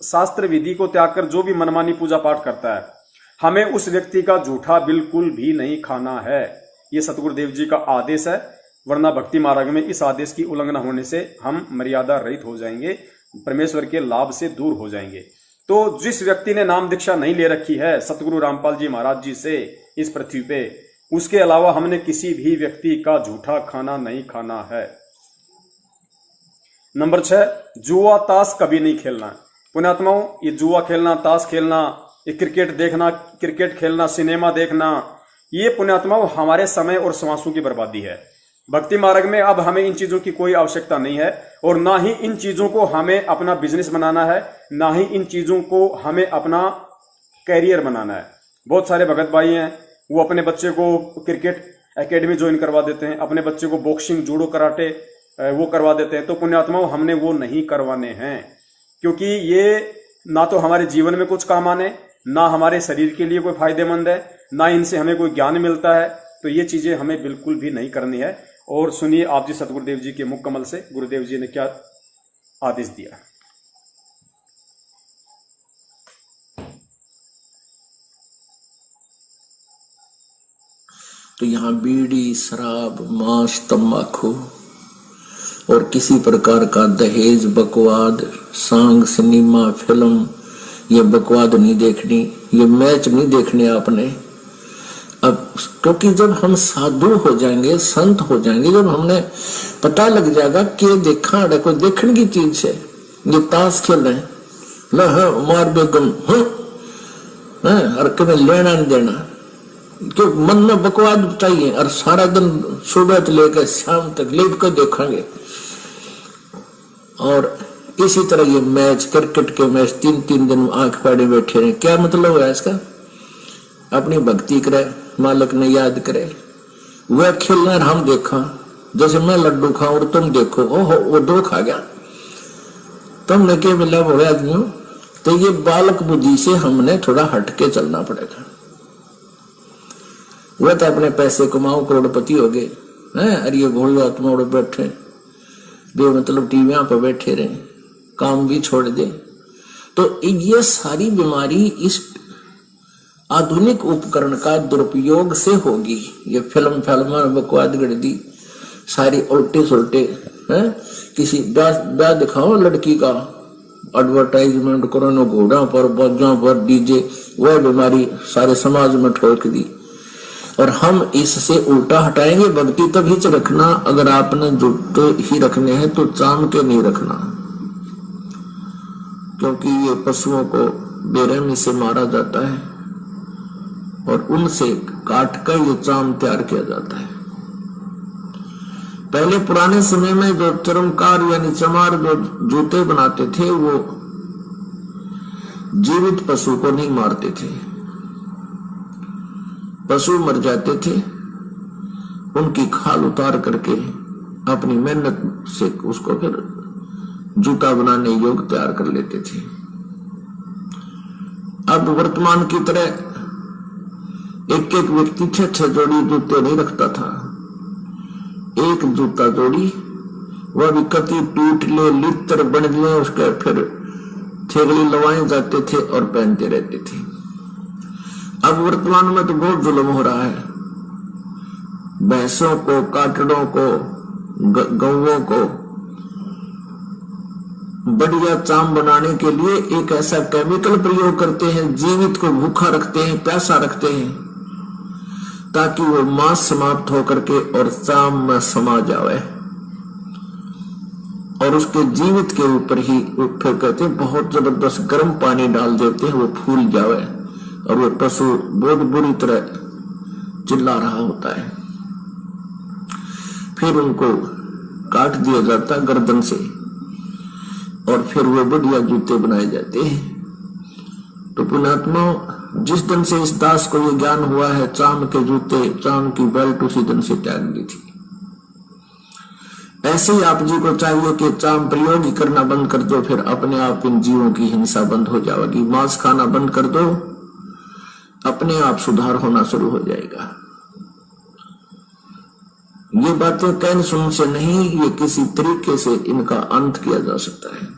शास्त्र विधि को त्याग कर जो भी मनमानी पूजा पाठ करता है, हमें उस व्यक्ति का जूठा बिल्कुल भी नहीं खाना है। ये सतगुरुदेव जी का आदेश है, वरना भक्ति मार्ग में इस आदेश की उल्लंघना होने से हम मर्यादा रहित हो जाएंगे, परमेश्वर के लाभ से दूर हो जाएंगे। तो जिस व्यक्ति ने नाम दीक्षा नहीं ले रखी है सतगुरु रामपाल जी महाराज जी से इस पृथ्वी पे, उसके अलावा हमने किसी भी व्यक्ति का जूठा खाना नहीं खाना है। नंबर 6, जुआ ताश कभी नहीं खेलना। पुण्यात्माओं, ये जुआ खेलना, ताश खेलना, ये क्रिकेट देखना, क्रिकेट खेलना, सिनेमा देखना, ये पुण्यात्माओं हमारे समय और श्वासों की बर्बादी है। भक्ति मार्ग में अब हमें इन चीजों की कोई आवश्यकता नहीं है, और ना ही इन चीजों को हमें अपना बिजनेस बनाना है, ना ही इन चीजों को हमें अपना कैरियर बनाना है। बहुत सारे भगत भाई हैं, वो अपने बच्चे को क्रिकेट एकेडमी ज्वाइन करवा देते हैं, अपने बच्चे को बॉक्सिंग, जूडो, कराटे वो करवा देते हैं। तो पुण्यात्माओं हमने वो नहीं करवाने हैं, क्योंकि ये ना तो हमारे जीवन में कुछ काम आने, ना हमारे शरीर के लिए कोई फायदेमंद है, ना इनसे हमें कोई ज्ञान मिलता है। तो ये चीजें हमें बिल्कुल भी नहीं करनी है। और सुनिए आप जी सतगुरुदेव जी के मुख कमल से गुरुदेव जी ने क्या आदेश दिया। तो यहाँ बीड़ी, शराब, मांस, तंबाकू और किसी प्रकार का दहेज, बकवाद, सांग, सिनेमा, फिल्म, ये बकवाद नहीं देखनी, ये मैच नहीं देखने आपने। अब क्योंकि जब हम साधु हो जाएंगे, संत हो जाएंगे, जब हमने पता लग जाएगा कि देखा कोई देखने की चीज है, ये ताश खेल रहे हैं, ला हाँ मार बेगम, और कभी लेना नहीं देना, क्यों मन में बकवाद चाहिए, और सारा दिन सुबह से लेकर शाम तक लेट कर देखेंगे। और इसी तरह ये मैच, क्रिकेट के मैच 3-3 दिन आंख फाड़े बैठे रहे, क्या मतलब है इसका? अपनी भक्ति करे, मालिक ने याद करे, वह खेलना हम देखा, जैसे मैं लड्डू खाऊं और तुम देखो, ओहो वो 2 खा गया, तुमने क्या मिला बोले आदमियों। तो ये बालक बुद्धि से हमने थोड़ा हटके चलना पड़ेगा। वह तो अपने पैसे कमाओ, करोड़पति हो गए हैं, अरे ये भोली आत्मा उड़ बैठे मतलब टीवियां पर बैठे रहे, काम भी छोड़ दे। तो ये सारी बीमारी इस आधुनिक उपकरण का दुरुपयोग से होगी। ये फिल्म बकवाद गढ़ सारी उल्टे सुलटे हैं। किसी ब्याह दिखाओ लड़की का, एडवर्टाइजमेंट करो, न घोड़ा पर, बाजा पर, डीजे, वह बीमारी सारे समाज में ठोक दी। और हम इससे उल्टा हटाएंगे। भक्ति तभी से रखना, अगर आपने जुट ही रखने हैं तो चाम के नहीं रखना, क्योंकि ये पशुओं को बेरहमी से मारा जाता है और उनसे काट कर ये चाम तैयार किया जाता है। पहले पुराने समय में जो चर्मकार यानी चमार जो जूते बनाते थे, वो जीवित पशु को नहीं मारते थे। पशु मर जाते थे, उनकी खाल उतार करके अपनी मेहनत से उसको फिर जूता बनाने योग्य तैयार कर लेते थे। अब वर्तमान की तरह एक एक व्यक्ति 6-6 जोड़ी जूते नहीं रखता था। एक जूता जोड़ी, वह भी कति टूट ले, लित्र बन ले, उसके फिर थेगली लवाए जाते थे और पहनते रहते थे। अब वर्तमान में तो बहुत जुल्म हो रहा है। भैंसों को, काटड़ों को, गौवों को बढ़िया चाम बनाने के लिए एक ऐसा केमिकल प्रयोग करते हैं, जीवित को भूखा रखते हैं, प्यासा रखते हैं, ताकि वो मांस समाप्त होकर के और चाम में समा जाए। और उसके जीवित के ऊपर ही फिर कहते बहुत जबरदस्त गर्म पानी डाल देते हैं, वो फूल जावे और वो पशु बहुत बुरी तरह चिल्ला रहा होता है। फिर उनको काट दिया जाता गर्दन से और फिर वो बढ़िया जूते बनाए जाते हैं। तो पुण्यात्मा, जिस दिन से इस दास को ये ज्ञान हुआ है चांद के जूते, चांद की बेल्ट उसी दिन से त्याग दी थी। ऐसे ही आप जी को चाहिए कि चांद प्रयोग ही करना बंद कर दो, फिर अपने आप इन जीवों की हिंसा बंद हो जाएगी। मांस खाना बंद कर दो, अपने आप सुधार होना शुरू हो जाएगा। ये बातें कहन सुन से नहीं, ये किसी तरीके से इनका अंत किया जा सकता है।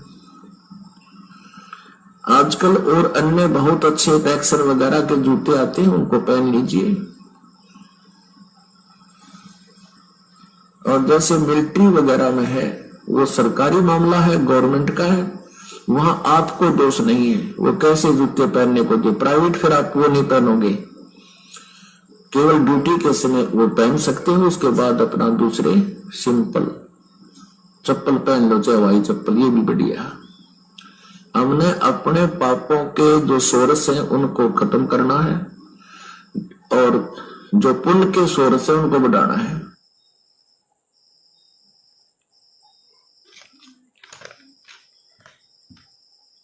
आजकल और अन्य बहुत अच्छे पैक्सर वगैरह के जूते आते हैं, उनको पहन लीजिए। और जैसे मिलिट्री वगैरह में है, वो सरकारी मामला है, गवर्नमेंट का है, वहां आपको दोष नहीं है वो कैसे जूते पहनने को दे। प्राइवेट फिर आप वो नहीं पहनोगे, केवल ड्यूटी के समय वो पहन सकते हो, उसके बाद अपना दूसरे सिंपल चप्पल पहन लो, चाहे हवाई चप्पल, ये भी बढ़िया। हमने अपने पापों के जो सोर्स हैं उनको खत्म करना है और जो पुण्य के सोर्स है उनको बढ़ाना है।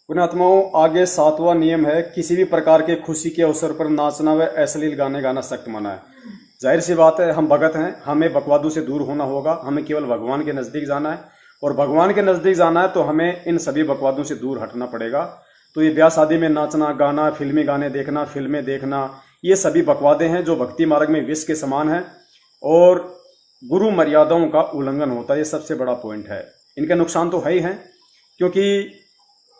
पुण्यात्माओं, आगे 7वां नियम है, किसी भी प्रकार के खुशी के अवसर पर नाचना व अश्लील गाने गाना सख्त मना है। जाहिर सी बात है, हम भगत हैं, हमें बकवादों से दूर होना होगा, हमें केवल भगवान के नजदीक जाना है और भगवान के नजदीक जाना है तो हमें इन सभी बकवादों से दूर हटना पड़ेगा। तो ये ब्याह शादी में नाचना गाना, फिल्मी गाने देखना, फिल्में देखना, ये सभी बकवादे हैं जो भक्ति मार्ग में विष के समान है और गुरु मर्यादाओं का उल्लंघन होता है। ये सबसे बड़ा पॉइंट है। इनके नुकसान तो है ही हैं, क्योंकि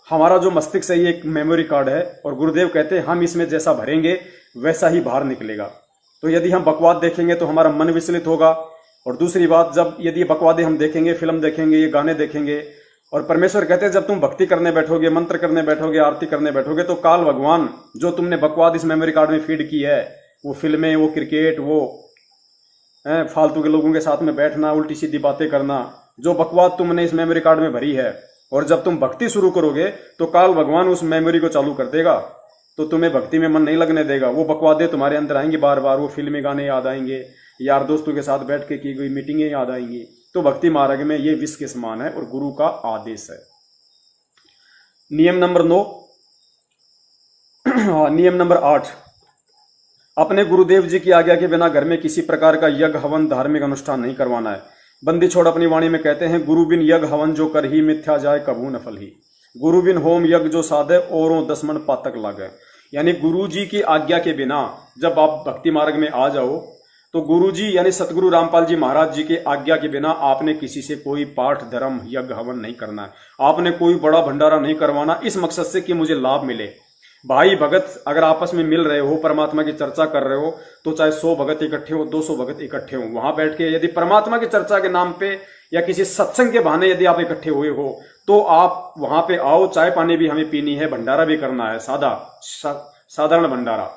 हमारा जो मस्तिष्क है ये एक मेमोरी कार्ड है और गुरुदेव कहते हैं हम इसमें जैसा भरेंगे वैसा ही बाहर निकलेगा। तो यदि हम बकवाद देखेंगे तो हमारा मन विचलित होगा। और दूसरी बात, जब यदि बकवादे हम देखेंगे, फिल्म देखेंगे, ये गाने देखेंगे, और परमेश्वर कहते हैं जब तुम भक्ति करने बैठोगे, मंत्र करने बैठोगे, आरती करने बैठोगे, तो काल भगवान जो तुमने बकवाद इस मेमोरी कार्ड में फीड की है, वो फिल्में, वो क्रिकेट, वो फालतू के लोगों के साथ में बैठना, उल्टी सीधी बातें करना, जो बकवाद तुमने इस मेमोरी कार्ड में भरी है, और जब तुम भक्ति शुरू करोगे तो काल भगवान उस मेमोरी को चालू कर देगा, तो तुम्हें भक्ति में मन नहीं लगने देगा। वो बकवादे तुम्हारे अंदर आएंगी बार बार, वो फिल्मी गाने याद आएंगे, यार दोस्तों के साथ बैठ के की गई मीटिंगें याद आएंगी। तो भक्ति मार्ग में ये विष के समान है और गुरु का आदेश है। नियम नंबर 9, नियम नंबर 8, अपने गुरुदेव जी की आज्ञा के बिना घर में किसी प्रकार का यज्ञ हवन धार्मिक अनुष्ठान नहीं करवाना है। बंदी छोड़ अपनी वाणी में कहते हैं, गुरु बिन यज्ञ हवन जो कर ही मिथ्या जाए कभू न फल ही। गुरु बिन होम यज्ञ जो साधे औरों 10 मन पातक लागे। यानी गुरु जी की आज्ञा के बिना जब आप भक्ति मार्ग में आ जाओ तो गुरु जी यानी सतगुरु रामपाल जी महाराज जी की आज्ञा के बिना आपने किसी से कोई पाठ धर्म यज्ञ हवन नहीं करना है। आपने कोई बड़ा भंडारा नहीं करवाना इस मकसद से कि मुझे लाभ मिले। भाई भगत अगर आपस में मिल रहे हो, परमात्मा की चर्चा कर रहे हो, तो चाहे 100 भगत इकट्ठे हो, 200 भगत इकट्ठे हो, वहां बैठ के यदि परमात्मा की चर्चा के नाम पे या किसी सत्संग के बहाने यदि आप इकट्ठे हुए हो तो आप वहां पे आओ। चाय पानी भी हमें पीनी है, भंडारा भी करना है, साधारण भंडारा।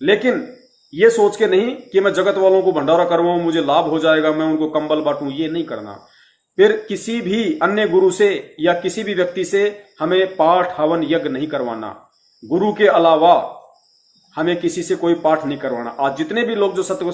लेकिन ये सोच के नहीं कि मैं जगत वालों को भंडारा करवाऊं, मुझे लाभ हो जाएगा, मैं उनको कंबल बांटूं, ये नहीं करना। फिर किसी भी अन्य गुरु से या किसी भी व्यक्ति से हमें पाठ हवन यज्ञ नहीं करवाना। गुरु के अलावा हमें किसी से कोई पाठ नहीं करवाना। आज जितने भी लोग जो सतलोक